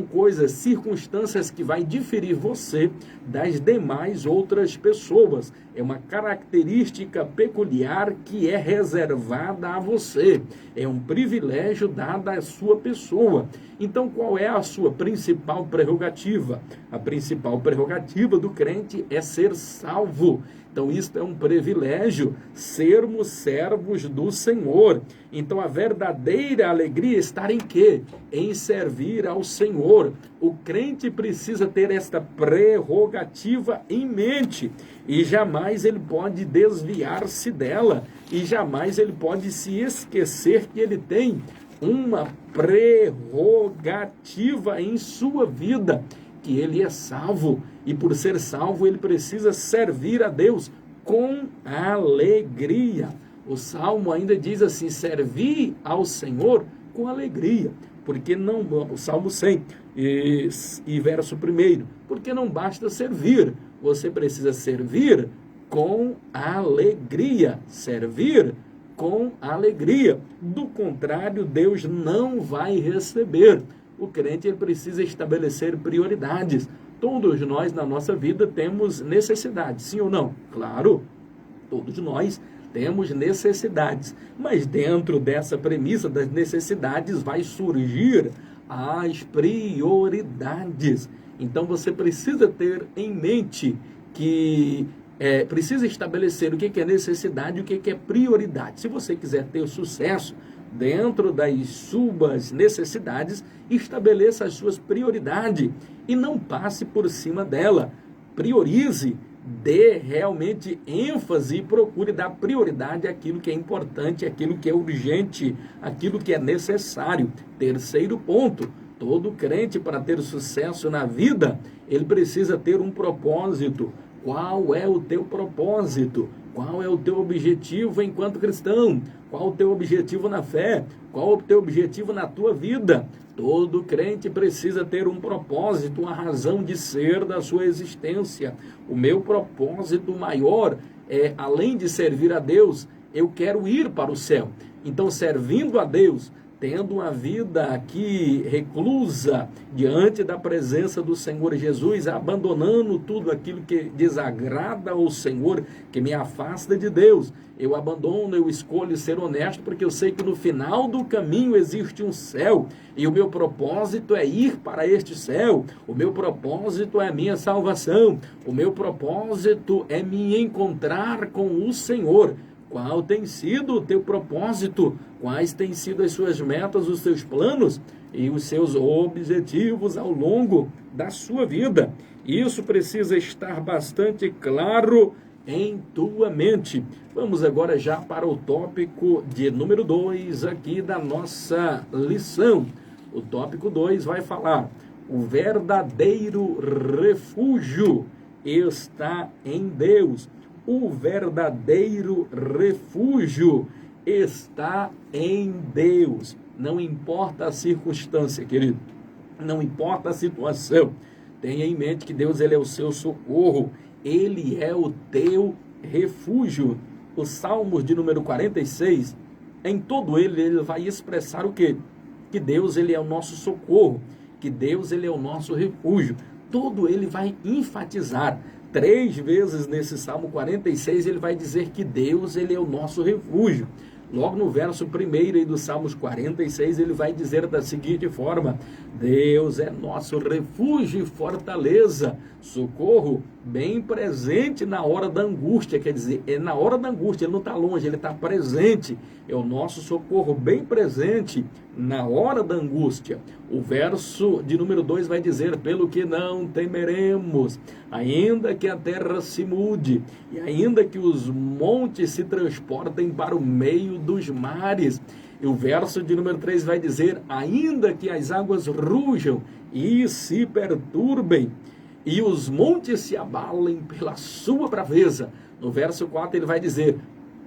coisas, circunstâncias que vai diferir você das demais outras pessoas. É uma característica peculiar que é reservada a você. É um privilégio dado à sua pessoa. Então, qual é a sua principal prerrogativa? A principal prerrogativa do crente é ser salvo. Então, isto é um privilégio, sermos servos do Senhor. Então, a verdadeira alegria está em quê? Em servir ao Senhor. O crente precisa ter esta prerrogativa em mente e jamais ele pode desviar-se dela e jamais ele pode se esquecer que ele tem uma prerrogativa em sua vida, que ele é salvo, e por ser salvo ele precisa servir a Deus com alegria. O Salmo ainda diz assim, servir ao Senhor com alegria, porque não, o Salmo 100 e verso 1, porque não basta servir, você precisa servir com alegria, servir com alegria, do contrário Deus não vai receber. O crente ele precisa estabelecer prioridades. Todos nós na nossa vida temos necessidades, sim ou não? Claro, todos nós temos necessidades, mas dentro dessa premissa das necessidades vai surgir as prioridades. Então você precisa ter em mente que precisa estabelecer o que é necessidade e o que é prioridade. Se você quiser ter sucesso dentro das suas necessidades, estabeleça as suas prioridades e não passe por cima dela. Priorize, dê realmente ênfase e procure dar prioridade àquilo que é importante, àquilo que é urgente, àquilo que é necessário. Terceiro ponto, todo crente para ter sucesso na vida, ele precisa ter um propósito. Qual é o teu propósito? Qual é o teu objetivo enquanto cristão? Qual o teu objetivo na fé? Qual o teu objetivo na tua vida? Todo crente precisa ter um propósito, uma razão de ser da sua existência. O meu propósito maior é, além de servir a Deus, eu quero ir para o céu. Então, servindo a Deus, tendo uma vida aqui reclusa diante da presença do Senhor Jesus, abandonando tudo aquilo que desagrada ao Senhor, que me afasta de Deus, eu abandono, eu escolho ser honesto, porque eu sei que no final do caminho existe um céu, e o meu propósito é ir para este céu, o meu propósito é a minha salvação, o meu propósito é me encontrar com o Senhor. Qual tem sido o teu propósito? Quais têm sido as suas metas, os seus planos e os seus objetivos ao longo da sua vida? Isso precisa estar bastante claro em tua mente. Vamos agora já para o tópico de número 2 aqui da nossa lição. O tópico 2 vai falar: o verdadeiro refúgio está em Deus. O verdadeiro refúgio está em Deus. Não importa a circunstância, querido. Não importa a situação. Tenha em mente que Deus, ele é o seu socorro. Ele é o teu refúgio. O Salmos de número 46, em todo ele vai expressar o quê? Que Deus, ele é o nosso socorro. Que Deus, ele é o nosso refúgio. Todo ele vai enfatizar. 3 vezes nesse Salmo 46, ele vai dizer que Deus, ele é o nosso refúgio. Logo no verso 1 do Salmos 46, ele vai dizer da seguinte forma: Deus é nosso refúgio e fortaleza, socorro bem presente na hora da angústia. Quer dizer, é na hora da angústia, ele não está longe, ele está presente. É o nosso socorro bem presente na hora da angústia. O verso de número 2 vai dizer: pelo que não temeremos, ainda que a terra se mude, e ainda que os montes se transportem para o meio dos mares. E o verso de número 3 vai dizer: ainda que as águas rujam e se perturbem, e os montes se abalem pela sua braveza. No verso 4 ele vai dizer: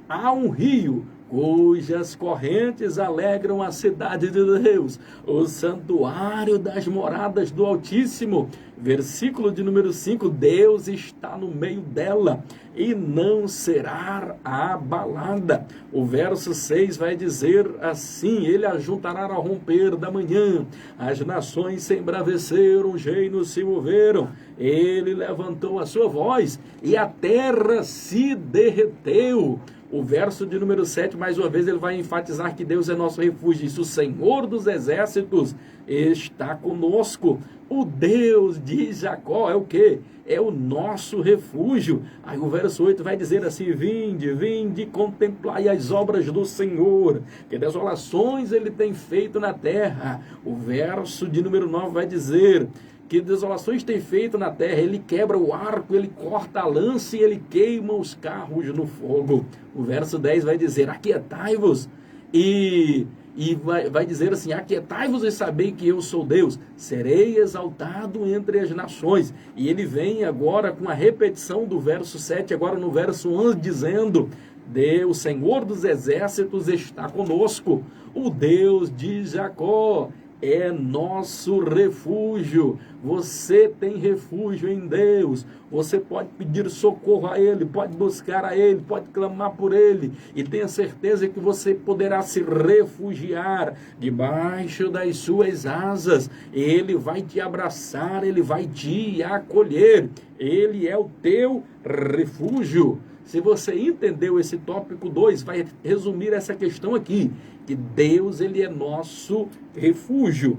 há um rio cujas correntes alegram a cidade de Deus, o santuário das moradas do Altíssimo. Versículo de número 5, Deus está no meio dela e não será abalada. O verso 6 vai dizer assim: ele ajuntará ao romper da manhã, as nações se embraveceram, os reinos se moveram, ele levantou a sua voz e a terra se derreteu. O verso de número 7, mais uma vez, ele vai enfatizar que Deus é nosso refúgio. Isso, o Senhor dos exércitos está conosco. O Deus de Jacó é o quê? É o nosso refúgio. Aí o verso 8 vai dizer assim: vinde, vinde, contemplai as obras do Senhor, que desolações ele tem feito na terra. O verso de número 9 vai dizer: que desolações tem feito na terra, ele quebra o arco, ele corta a lança e ele queima os carros no fogo. O verso 10 vai dizer: aquietai-vos, e vai dizer assim: aquietai-vos e sabei que eu sou Deus, serei exaltado entre as nações. E ele vem agora com a repetição do verso 7, agora no verso 11, dizendo: Deus, Senhor dos exércitos, está conosco, o Deus de Jacó é nosso refúgio. Você tem refúgio em Deus. Você pode pedir socorro a Ele, pode buscar a Ele, pode clamar por Ele, e tenha certeza que você poderá se refugiar debaixo das suas asas. Ele vai te abraçar, Ele vai te acolher. Ele é o teu refúgio. Se você entendeu esse tópico 2, vai resumir essa questão aqui, que Deus, ele é nosso refúgio.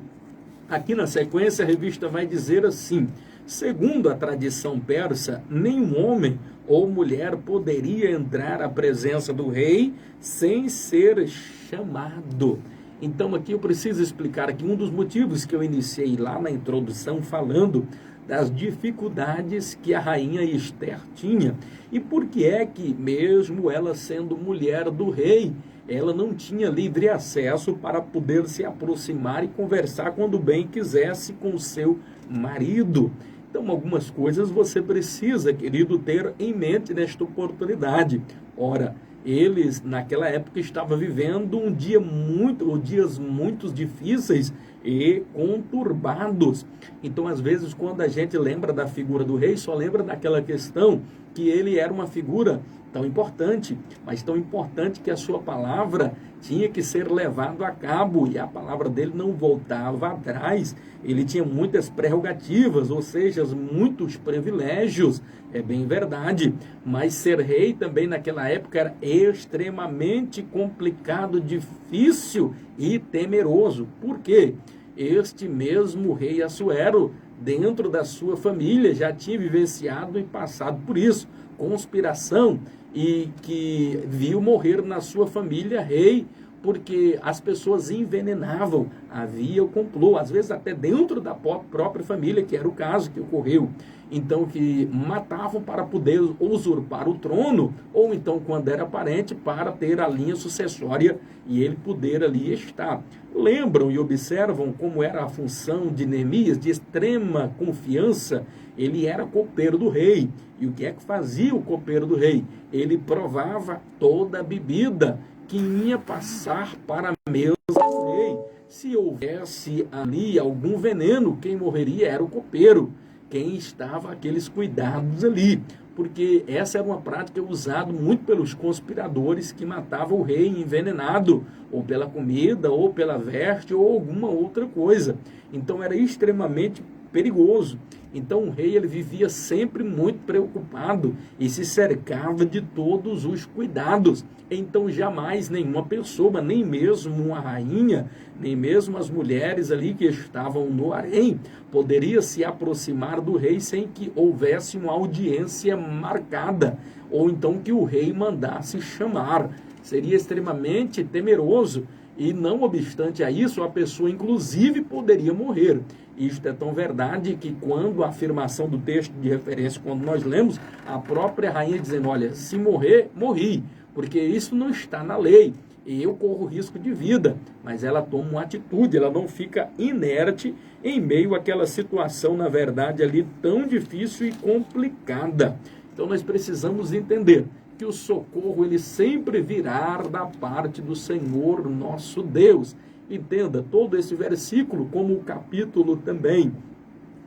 Aqui na sequência, a revista vai dizer assim: segundo a tradição persa, nenhum homem ou mulher poderia entrar à presença do rei sem ser chamado. Então aqui eu preciso explicar aqui um dos motivos que eu iniciei lá na introdução, falando das dificuldades que a rainha Esther tinha. E por que é que, mesmo ela sendo mulher do rei, ela não tinha livre acesso para poder se aproximar e conversar quando bem quisesse com o seu marido? Então, algumas coisas você precisa, querido, ter em mente nesta oportunidade. Ora, eles, naquela época, estavam vivendo dias muito difíceis e conturbados. Então, às vezes, quando a gente lembra da figura do rei, só lembra daquela questão que ele era uma figura tão importante, mas tão importante que a sua palavra tinha que ser levada a cabo, e a palavra dele não voltava atrás. Ele tinha muitas prerrogativas, ou seja, muitos privilégios, é bem verdade, mas ser rei também naquela época era extremamente complicado, difícil e temeroso. Por quê? Este mesmo rei Assuero, dentro da sua família, já tinha vivenciado e passado por isso, conspiração e que viu morrer na sua família rei, porque as pessoas envenenavam, havia o complô, às vezes até dentro da própria família, que era o caso que ocorreu. Então, que matavam para poder usurpar o trono, ou então, quando era parente, para ter a linha sucessória e ele poder ali estar. Lembram e observam como era a função de Neemias, de extrema confiança. Ele era copeiro do rei. E o que é que fazia o copeiro do rei? Ele provava toda a bebida que ia passar para a mesa do rei. Se houvesse ali algum veneno, quem morreria era o copeiro, quem estava aqueles cuidados ali, porque essa era uma prática usada muito pelos conspiradores que matavam o rei envenenado, ou pela comida, ou pela veste, ou alguma outra coisa. Então era extremamente perigoso. Então o rei ele vivia sempre muito preocupado e se cercava de todos os cuidados. Então jamais nenhuma pessoa, nem mesmo uma rainha, nem mesmo as mulheres ali que estavam no harém, poderia se aproximar do rei sem que houvesse uma audiência marcada, ou então que o rei mandasse chamar. Seria extremamente temeroso. E não obstante a isso, a pessoa inclusive poderia morrer. Isto é tão verdade que quando a afirmação do texto de referência, quando nós lemos, a própria rainha dizendo, olha, se morrer, morri, porque isso não está na lei, e eu corro risco de vida. Mas ela toma uma atitude, ela não fica inerte em meio àquela situação, na verdade, ali tão difícil e complicada. Então nós precisamos entender que o socorro ele sempre virá da parte do Senhor nosso Deus. Entenda todo esse versículo como o capítulo também,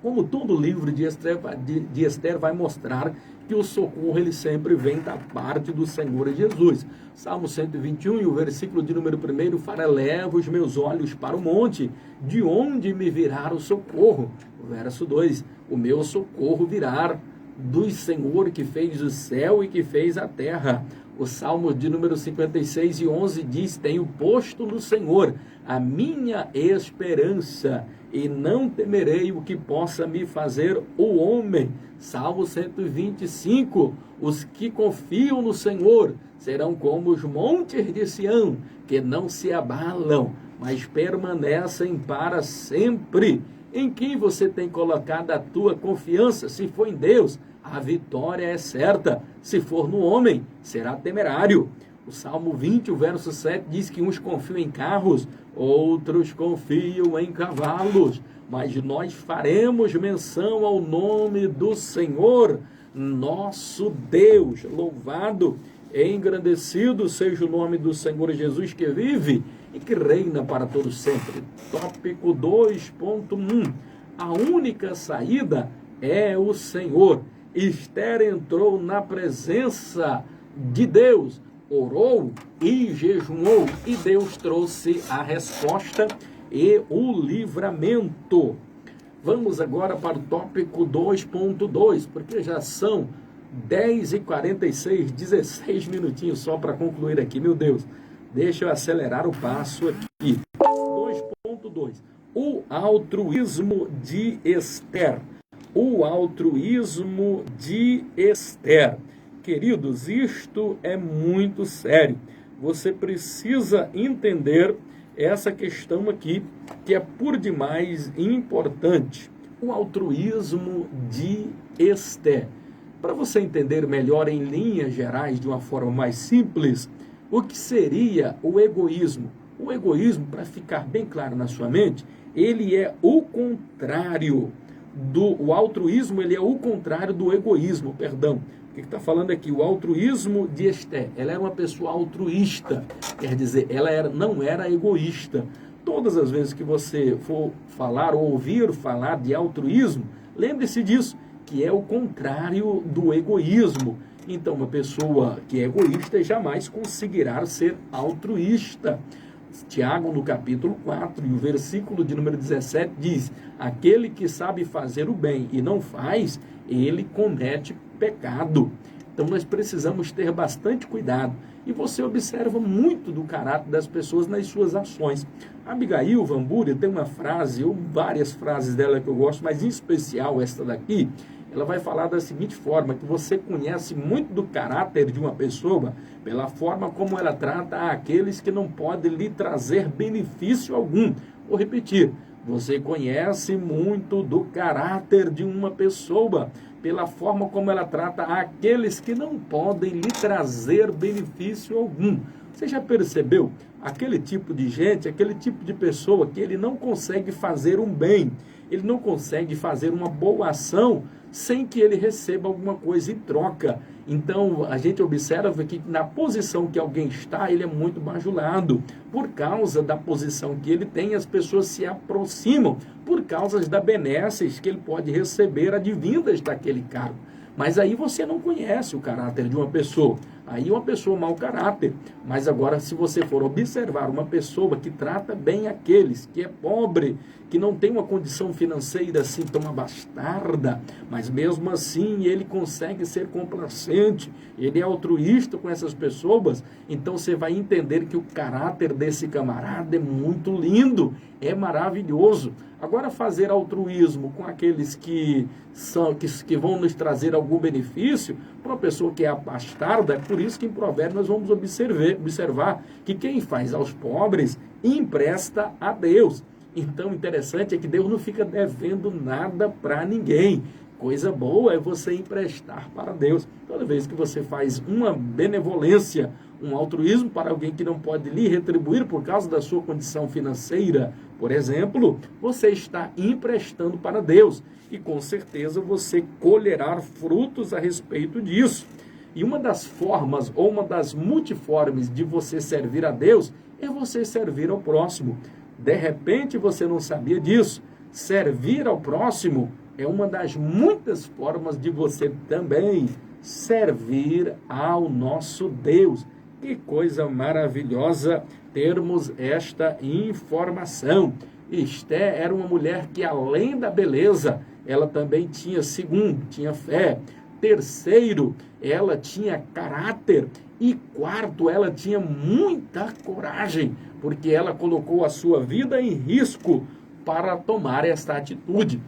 como todo o livro de Esther vai mostrar que o socorro ele sempre vem da parte do Senhor Jesus. Salmo 121 e o versículo de número 1 fala, eleva os meus olhos para o monte, de onde me virá o socorro? O verso 2, o meu socorro virá do Senhor que fez o céu e que fez a terra. O Salmo de número 56 e 11 diz, tenho posto no Senhor a minha esperança e não temerei o que possa me fazer o homem. Salmo 125, os que confiam no Senhor serão como os montes de Sião, que não se abalam, mas permanecem para sempre. Em quem você tem colocado a tua confiança? Se for em Deus, a vitória é certa. Se for no homem, será temerário. O Salmo 20, o verso 7, diz que uns confiam em carros, outros confiam em cavalos. Mas nós faremos menção ao nome do Senhor, nosso Deus. Louvado e engrandecido seja o nome do Senhor Jesus que vive e que reina para todos sempre. Tópico 2.1. A única saída é o Senhor. Esther entrou na presença de Deus, orou e jejuou, e Deus trouxe a resposta e o livramento. Vamos agora para o tópico 2.2, porque já são 10h46, 16 minutinhos só para concluir aqui, meu Deus. Deixa eu acelerar o passo aqui. 2.2. O altruísmo de Esther. O altruísmo de Esther. Queridos, isto é muito sério. Você precisa entender essa questão aqui, que é por demais importante. O altruísmo de Esther. Para você entender melhor em linhas gerais, de uma forma mais simples, o que seria o egoísmo? O egoísmo, para ficar bem claro na sua mente, ele é o contrário o altruísmo, ele é o contrário do egoísmo, perdão. O que está falando aqui? O altruísmo de Esther. Ela era uma pessoa altruísta, quer dizer, ela não era egoísta. Todas as vezes que você for falar ou ouvir falar de altruísmo, lembre-se disso, que é o contrário do egoísmo. Então, uma pessoa que é egoísta jamais conseguirá ser altruísta. Tiago, no capítulo 4, e o versículo de número 17 diz, aquele que sabe fazer o bem e não faz, ele comete pecado. Então nós precisamos ter bastante cuidado. E você observa muito do caráter das pessoas nas suas ações. A Abigail Van Buren tem uma frase, ou várias frases dela que eu gosto, mas em especial esta daqui. Ela vai falar da seguinte forma, que você conhece muito do caráter de uma pessoa pela forma como ela trata aqueles que não podem lhe trazer benefício algum. Vou repetir, você conhece muito do caráter de uma pessoa pela forma como ela trata aqueles que não podem lhe trazer benefício algum. Você já percebeu? Aquele tipo de gente, aquele tipo de pessoa que ele não consegue fazer um bem, ele não consegue fazer uma boa ação sem que ele receba alguma coisa em troca. Então, a gente observa que na posição que alguém está, ele é muito bajulado. Por causa da posição que ele tem, as pessoas se aproximam por causa das benesses que ele pode receber advindas daquele cargo. Mas aí você não conhece o caráter de uma pessoa. Aí uma pessoa mau caráter. Mas agora, se você for observar uma pessoa que trata bem aqueles, que é pobre, que não tem uma condição financeira assim tão abastarda, mas mesmo assim ele consegue ser complacente, ele é altruísta com essas pessoas, então você vai entender que o caráter desse camarada é muito lindo, é maravilhoso. Agora, fazer altruísmo com aqueles que vão nos trazer algum benefício, para uma pessoa que é abastarda, é por isso que em Provérbios nós vamos observar que quem faz aos pobres empresta a Deus. Então, interessante é que Deus não fica devendo nada para ninguém. Coisa boa é você emprestar para Deus. Toda vez que você faz uma benevolência, um altruísmo para alguém que não pode lhe retribuir por causa da sua condição financeira, por exemplo, você está emprestando para Deus. E com certeza você colherá frutos a respeito disso. E uma das formas, ou uma das multiformes de você servir a Deus, é você servir ao próximo. De repente você não sabia disso. Servir ao próximo é uma das muitas formas de você também servir ao nosso Deus. Que coisa maravilhosa termos esta informação. Esté era uma mulher que, além da beleza, ela também tinha, segundo, tinha fé. Terceiro, ela tinha caráter. E quarto, ela tinha muita coragem, porque ela colocou a sua vida em risco para tomar esta atitude.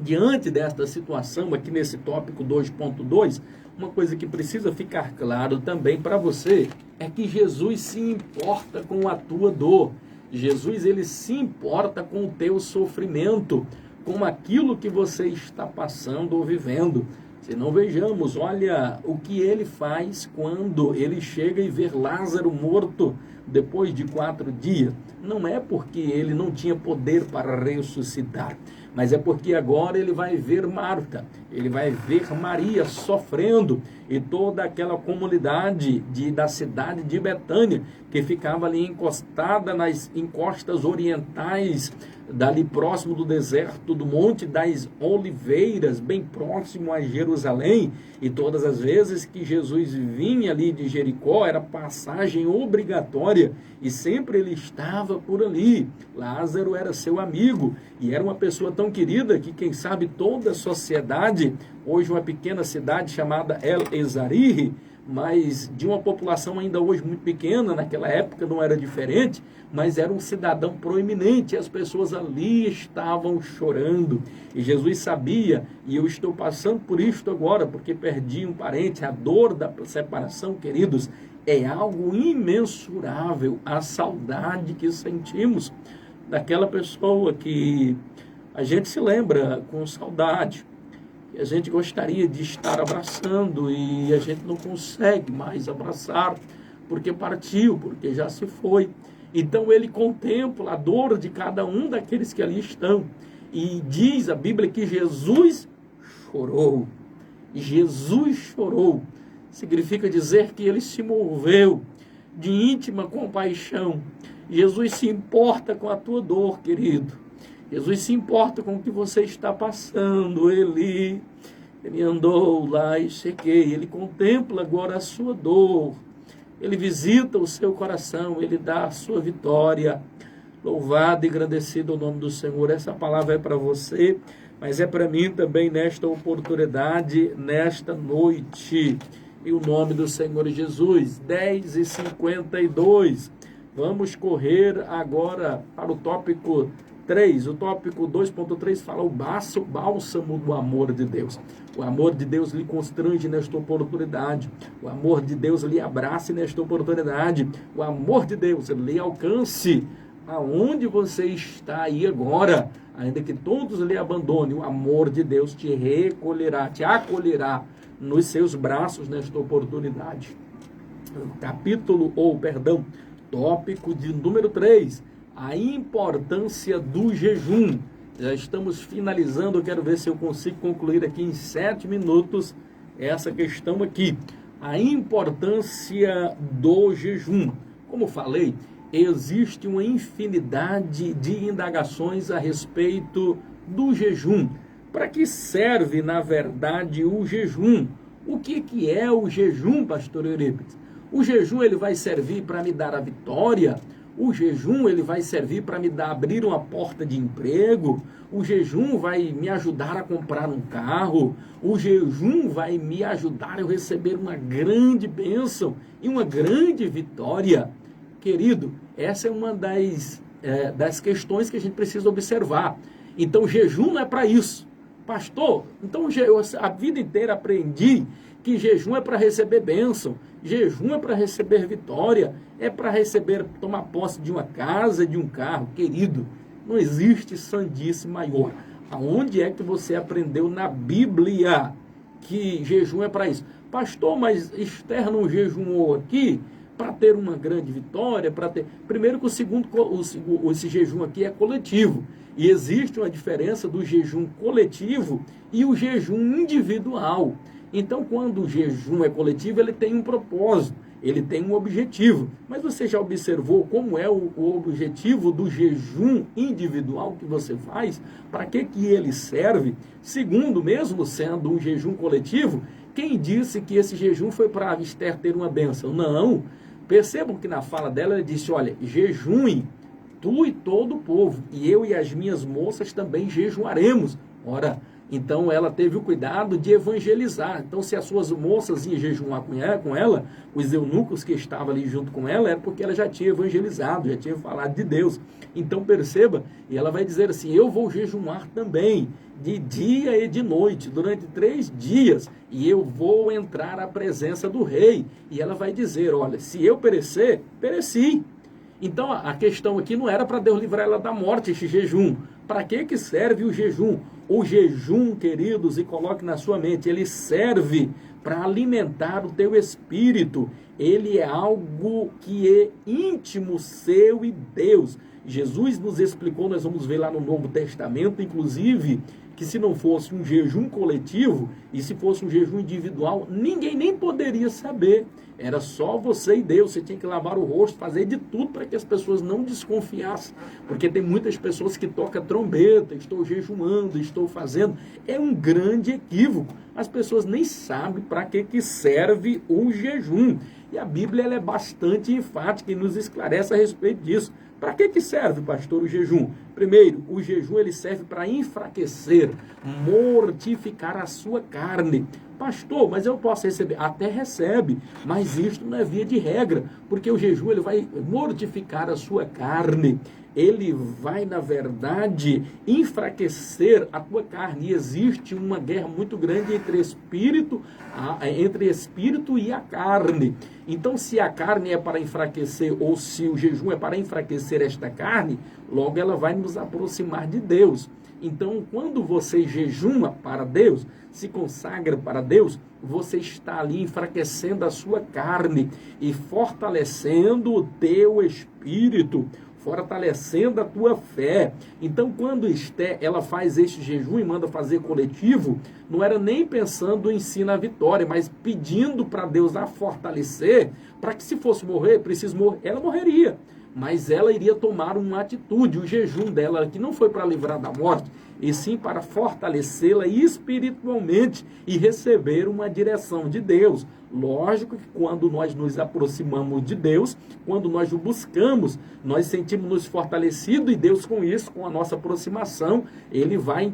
Diante desta situação, aqui nesse tópico 2.2, uma coisa que precisa ficar claro também para você é que Jesus se importa com a tua dor. Jesus, ele se importa com o teu sofrimento, com aquilo que você está passando ou vivendo. Se não vejamos, olha o que ele faz quando ele chega e vê Lázaro morto depois de 4 dias. Não é porque ele não tinha poder para ressuscitar, mas é porque agora ele vai ver Marta, ele vai ver Maria sofrendo e toda aquela comunidade da cidade de Betânia, que ficava ali encostada nas encostas orientais, dali próximo do deserto do Monte das Oliveiras, bem próximo a Jerusalém. E todas as vezes que Jesus vinha ali de Jericó, era passagem obrigatória, e sempre ele estava por ali. Lázaro era seu amigo, e era uma pessoa tão querida que, quem sabe, toda a sociedade, hoje uma pequena cidade chamada El Ezarih, mas de uma população ainda hoje muito pequena, naquela época não era diferente, mas era um cidadão proeminente, e as pessoas ali estavam chorando, e Jesus sabia, e eu estou passando por isto agora, porque perdi um parente. A dor da separação, queridos, é algo imensurável, a saudade que sentimos daquela pessoa que a gente se lembra com saudade, a gente gostaria de estar abraçando e a gente não consegue mais abraçar, porque partiu, porque já se foi. Então ele contempla a dor de cada um daqueles que ali estão, e diz a Bíblia que Jesus chorou. Jesus chorou significa dizer que ele se moveu de íntima compaixão. Jesus se importa com a tua dor, querido. Jesus se importa com o que você está passando. Ele andou lá e cheguei. Ele contempla agora a sua dor. Ele visita o seu coração. Ele dá a sua vitória. Louvado e agradecido o nome do Senhor. Essa palavra é para você, mas é para mim também nesta oportunidade, nesta noite. em o nome do Senhor Jesus. 10h52. Vamos correr agora para o tópico 3. O tópico 2.3 fala o bálsamo do amor de Deus. O amor de Deus lhe constrange nesta oportunidade. O amor de Deus lhe abrace nesta oportunidade. O amor de Deus lhe alcance aonde você está aí agora. Ainda que todos lhe abandonem, o amor de Deus te recolherá, te acolherá nos seus braços nesta oportunidade. Tópico de número 3, a importância do jejum. Já estamos finalizando, eu quero ver se eu consigo concluir aqui em 7 minutos essa questão aqui. A importância do jejum. Como falei, existe uma infinidade de indagações a respeito do jejum. Para que serve, na verdade, o jejum? O que é o jejum, pastor Eurípides? O jejum ele vai servir para me dar a vitória? O jejum ele vai servir para me abrir uma porta de emprego? O jejum vai me ajudar a comprar um carro? O jejum vai me ajudar a receber uma grande bênção e uma grande vitória? Querido, essa é uma das questões que a gente precisa observar. Então, jejum não é para isso. Pastor, então eu a vida inteira aprendi que jejum é para receber bênção, jejum é para receber vitória, é para tomar posse de uma casa, de um carro. Querido, não existe sandice maior. Aonde é que você aprendeu na Bíblia que jejum é para isso? Pastor, mas Esther não jejuou aqui para ter uma grande vitória, para ter... Primeiro que esse jejum aqui é coletivo. E existe uma diferença do jejum coletivo e o jejum individual. Então, quando o jejum é coletivo, ele tem um propósito, ele tem um objetivo. Mas você já observou como é o objetivo do jejum individual que você faz? Para que ele serve? Segundo, mesmo sendo um jejum coletivo, quem disse que esse jejum foi para Esther ter uma bênção? Não. Percebam que na fala dela, ela disse, olha, jejuem tu e todo o povo, e eu e as minhas moças também jejuaremos. Ora, então ela teve o cuidado de evangelizar. Então, se as suas moças iam jejuar com ela, os eunucos que estavam ali junto com ela, era porque ela já tinha evangelizado, já tinha falado de Deus. Então, perceba, e ela vai dizer assim, eu vou jejuar também, de dia e de noite, durante 3 dias, e eu vou entrar à presença do rei. E ela vai dizer, olha, se eu perecer, pereci. Então, a questão aqui não era para Deus livrar ela da morte, esse jejum. Para que serve o jejum? O jejum, queridos, e coloque na sua mente, ele serve para alimentar o teu espírito. Ele é algo que é íntimo seu e Deus. Jesus nos explicou, nós vamos ver lá no Novo Testamento, inclusive, que se não fosse um jejum coletivo e se fosse um jejum individual, ninguém nem poderia saber. Era só você e Deus, você tinha que lavar o rosto, fazer de tudo para que as pessoas não desconfiassem. Porque tem muitas pessoas que tocam trombeta, estou jejuando, estou fazendo. É um grande equívoco. As pessoas nem sabem para que serve o jejum. E a Bíblia ela é bastante enfática e nos esclarece a respeito disso. Para que serve, pastor, o jejum? Primeiro, o jejum ele serve para enfraquecer, mortificar a sua carne. Pastor, mas eu posso receber? Até recebe, mas isto não é via de regra, porque o jejum ele vai mortificar a sua carne. Ele vai, na verdade, enfraquecer a tua carne. E existe uma guerra muito grande entre espírito e a carne. Então, se a carne é para enfraquecer, ou se o jejum é para enfraquecer esta carne, logo ela vai nos aproximar de Deus. Então, quando você jejuma para Deus, se consagra para Deus, você está ali enfraquecendo a sua carne e fortalecendo o teu espírito, fortalecendo a tua fé. Então, quando Esther, ela faz este jejum e manda fazer coletivo, não era nem pensando em si na vitória, mas pedindo para Deus a fortalecer, para que se fosse morrer, ela morreria. mas ela iria tomar uma atitude. O jejum dela que não foi para livrar da morte, e sim para fortalecê-la espiritualmente e receber uma direção de Deus. Lógico que quando nós nos aproximamos de Deus, quando nós o buscamos, nós sentimos-nos fortalecidos, e Deus com isso, com a nossa aproximação, Ele vai,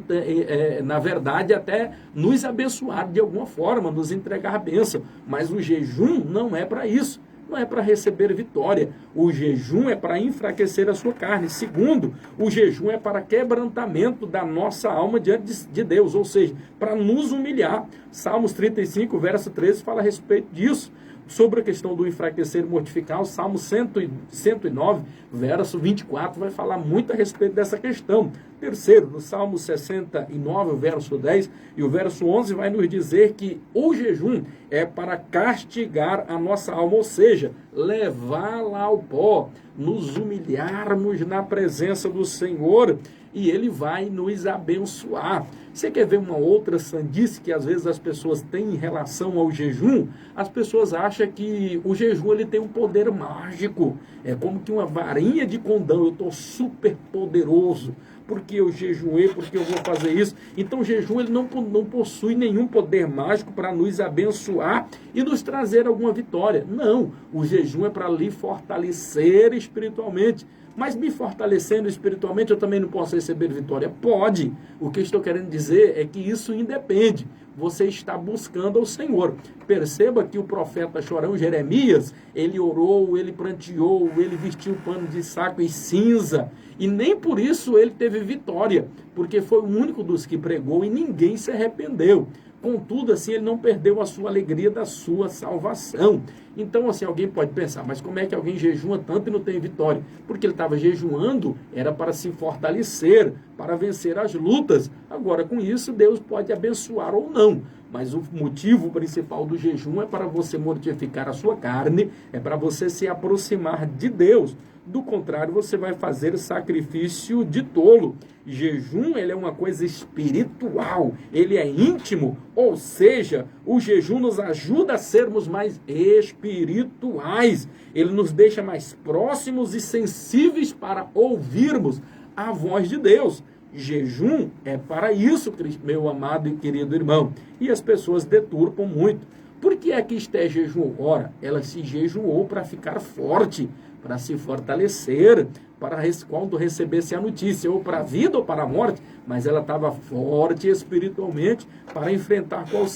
na verdade, até nos abençoar de alguma forma, nos entregar bênção. Mas o jejum não é para isso. Não é para receber vitória. O jejum é para enfraquecer a sua carne. Segundo, o jejum é para quebrantamento da nossa alma diante de Deus, ou seja, para nos humilhar. Salmos 35, verso 13, fala a respeito disso. Sobre a questão do enfraquecer e mortificar, o Salmo 109, verso 24, vai falar muito a respeito dessa questão. Terceiro, no Salmo 69, o verso 10 e o verso 11, vai nos dizer que o jejum é para castigar a nossa alma, ou seja, levá-la ao pó, nos humilharmos na presença do Senhor, e Ele vai nos abençoar. Você quer ver uma outra sandice que às vezes as pessoas têm em relação ao jejum? As pessoas acham que o jejum ele tem um poder mágico. É como que uma varinha de condão. Eu estou super poderoso porque eu jejuei, porque eu vou fazer isso. Então o jejum ele não possui nenhum poder mágico para nos abençoar e nos trazer alguma vitória. Não, o jejum é para lhe fortalecer espiritualmente. Mas me fortalecendo espiritualmente, eu também não posso receber vitória? Pode. O que eu estou querendo dizer é que isso independe. Você está buscando ao Senhor. Perceba que o profeta chorão Jeremias, ele orou, ele pranteou, ele vestiu pano de saco e cinza. E nem por isso ele teve vitória, porque foi o único dos que pregou e ninguém se arrependeu. Contudo, assim, ele não perdeu a sua alegria da sua salvação. Então, assim, alguém pode pensar, mas como é que alguém jejua tanto e não tem vitória? Porque ele estava jejuando, era para se fortalecer, para vencer as lutas. Agora, com isso, Deus pode abençoar ou não. Mas o motivo principal do jejum é para você mortificar a sua carne, é para você se aproximar de Deus. Do contrário, você vai fazer sacrifício de tolo. Jejum, ele é uma coisa espiritual, ele é íntimo, ou seja, o jejum nos ajuda a sermos mais espirituais. Ele nos deixa mais próximos e sensíveis para ouvirmos a voz de Deus. Jejum é para isso, meu amado e querido irmão. E as pessoas deturpam muito. Por que é que Esté jejuou? Ora, ela se jejuou para ficar forte, para se fortalecer, para quando recebesse a notícia, ou para a vida ou para a morte, mas ela estava forte espiritualmente para enfrentar qual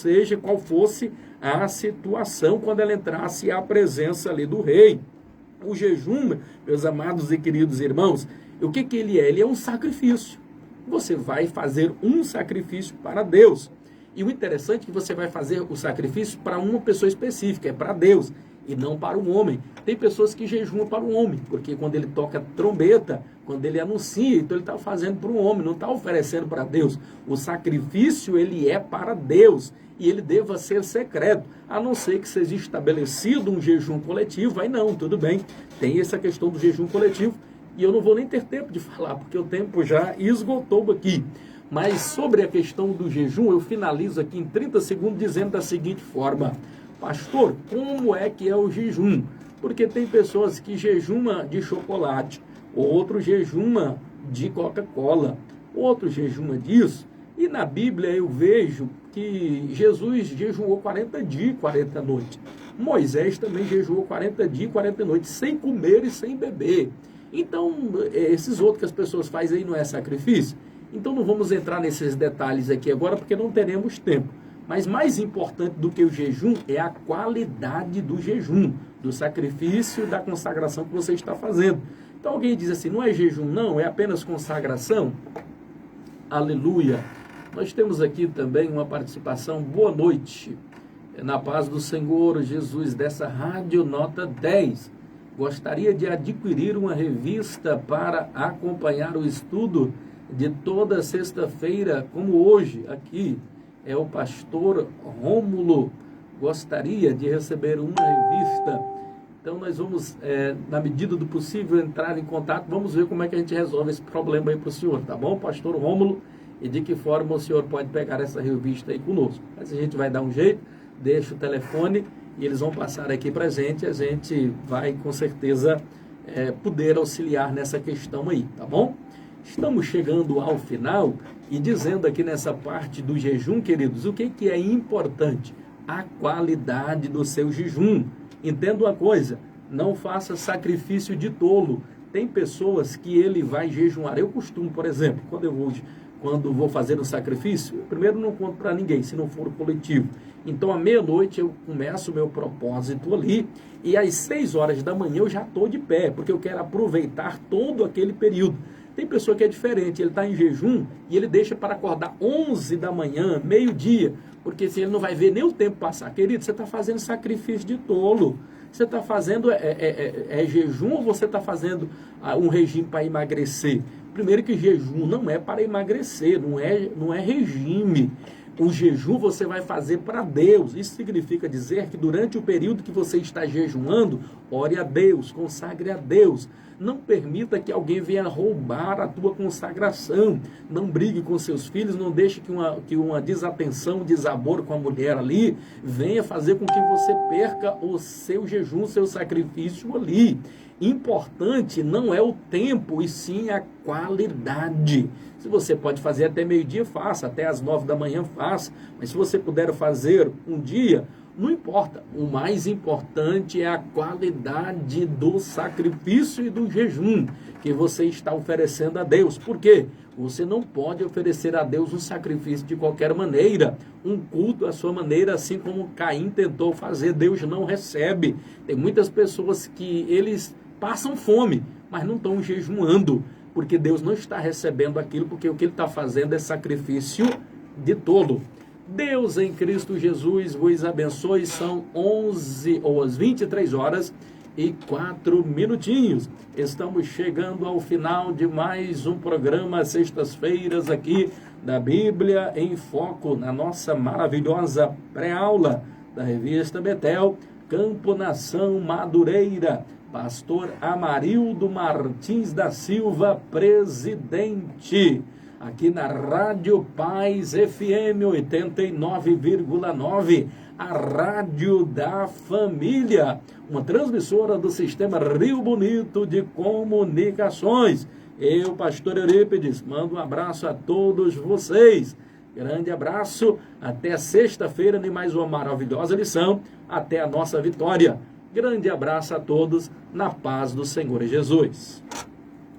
fosse a situação quando ela entrasse à presença ali do rei. O jejum, meus amados e queridos irmãos, o que ele é? Ele é um sacrifício. Você vai fazer um sacrifício para Deus. E o interessante é que você vai fazer o sacrifício para uma pessoa específica, é para Deus, e não para um homem. Tem pessoas que jejuam para o homem, porque quando ele toca trombeta, quando ele anuncia, então ele está fazendo para um homem, não está oferecendo para Deus. O sacrifício, ele é para Deus, e ele deva ser secreto, a não ser que seja estabelecido um jejum coletivo. Aí não, tudo bem, tem essa questão do jejum coletivo, e eu não vou nem ter tempo de falar, porque o tempo já esgotou aqui. Mas sobre a questão do jejum, eu finalizo aqui em 30 segundos dizendo da seguinte forma: pastor, como é que é o jejum? Porque tem pessoas que jejumam de chocolate, outro jejuma de Coca-Cola, outro jejuma disso. E na Bíblia eu vejo que Jesus jejuou 40 dias e 40 noites. Moisés também jejuou 40 dias e 40 noites, sem comer e sem beber. Então, esses outros que as pessoas fazem aí não é sacrifício? Então não vamos entrar nesses detalhes aqui agora, porque não teremos tempo. Mas mais importante do que o jejum é a qualidade do jejum, do sacrifício, da consagração que você está fazendo. Então alguém diz assim, não é jejum não, é apenas consagração? Aleluia! Nós temos aqui também uma participação, boa noite, na paz do Senhor Jesus, dessa Rádio Nota 10. Gostaria de adquirir uma revista para acompanhar o estudo de toda sexta-feira, como hoje, aqui. É o pastor Rômulo, gostaria de receber uma revista. Então nós vamos, na medida do possível, entrar em contato, vamos ver como é que a gente resolve esse problema aí para o senhor, tá bom, pastor Rômulo? E de que forma o senhor pode pegar essa revista aí conosco. Mas a gente vai dar um jeito, deixa o telefone e eles vão passar aqui para a gente vai com certeza poder auxiliar nessa questão aí, tá bom? Estamos chegando ao final e dizendo aqui nessa parte do jejum, queridos, o que é importante? A qualidade do seu jejum. Entenda uma coisa, não faça sacrifício de tolo. Tem pessoas que ele vai jejuar. Eu costumo, por exemplo, quando vou fazer um sacrifício, primeiro não conto para ninguém, se não for coletivo. Então, à meia-noite, eu começo o meu propósito ali, e às 6 horas da manhã eu já estou de pé, porque eu quero aproveitar todo aquele período. Tem pessoa que é diferente, ele está em jejum e ele deixa para acordar 11 da manhã, meio-dia, porque se ele não vai ver nem o tempo passar. Querido, você está fazendo sacrifício de tolo. Você está fazendo jejum ou você está fazendo um regime para emagrecer? Primeiro que jejum não é para emagrecer, não é regime. O jejum você vai fazer para Deus. Isso significa dizer que durante o período que você está jejuando, ore a Deus, consagre a Deus. Não permita que alguém venha roubar a tua consagração. Não brigue com seus filhos, não deixe que uma desatenção, desaboro com a mulher ali, venha fazer com que você perca o seu jejum, o seu sacrifício ali. Importante não é o tempo, e sim a qualidade. Se você pode fazer até meio-dia, faça, até às 9 da manhã, faça. Mas se você puder fazer um dia, não importa. O mais importante é a qualidade do sacrifício e do jejum que você está oferecendo a Deus. Por quê? Você não pode oferecer a Deus um sacrifício de qualquer maneira, um culto à sua maneira, assim como Caim tentou fazer. Deus não recebe. Tem muitas pessoas que eles passam fome, mas não estão jejuando, porque Deus não está recebendo aquilo, porque o que ele está fazendo é sacrifício de tolo. Deus em Cristo Jesus vos abençoe. São 23 horas e 4 minutinhos. Estamos chegando ao final de mais um programa, sextas-feiras aqui da Bíblia em Foco, na nossa maravilhosa pré-aula da revista Betel, Campo Nação Madureira. Pastor Amarildo Martins da Silva, presidente, aqui na Rádio Paz FM 89,9, a Rádio da Família, uma transmissora do Sistema Rio Bonito de Comunicações. Eu, pastor Eurípides, mando um abraço a todos vocês. Grande abraço, até sexta-feira de mais uma maravilhosa lição, até a nossa vitória. Grande abraço a todos, na paz do Senhor Jesus.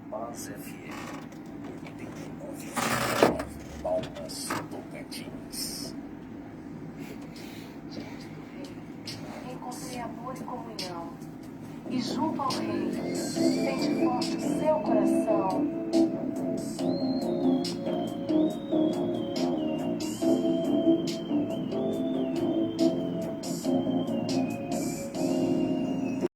Paz FM 89,9, Palmas Tocantins. Diante do Rei, encontrei amor e comunhão. E junto ao Rei, sente forte o seu coração.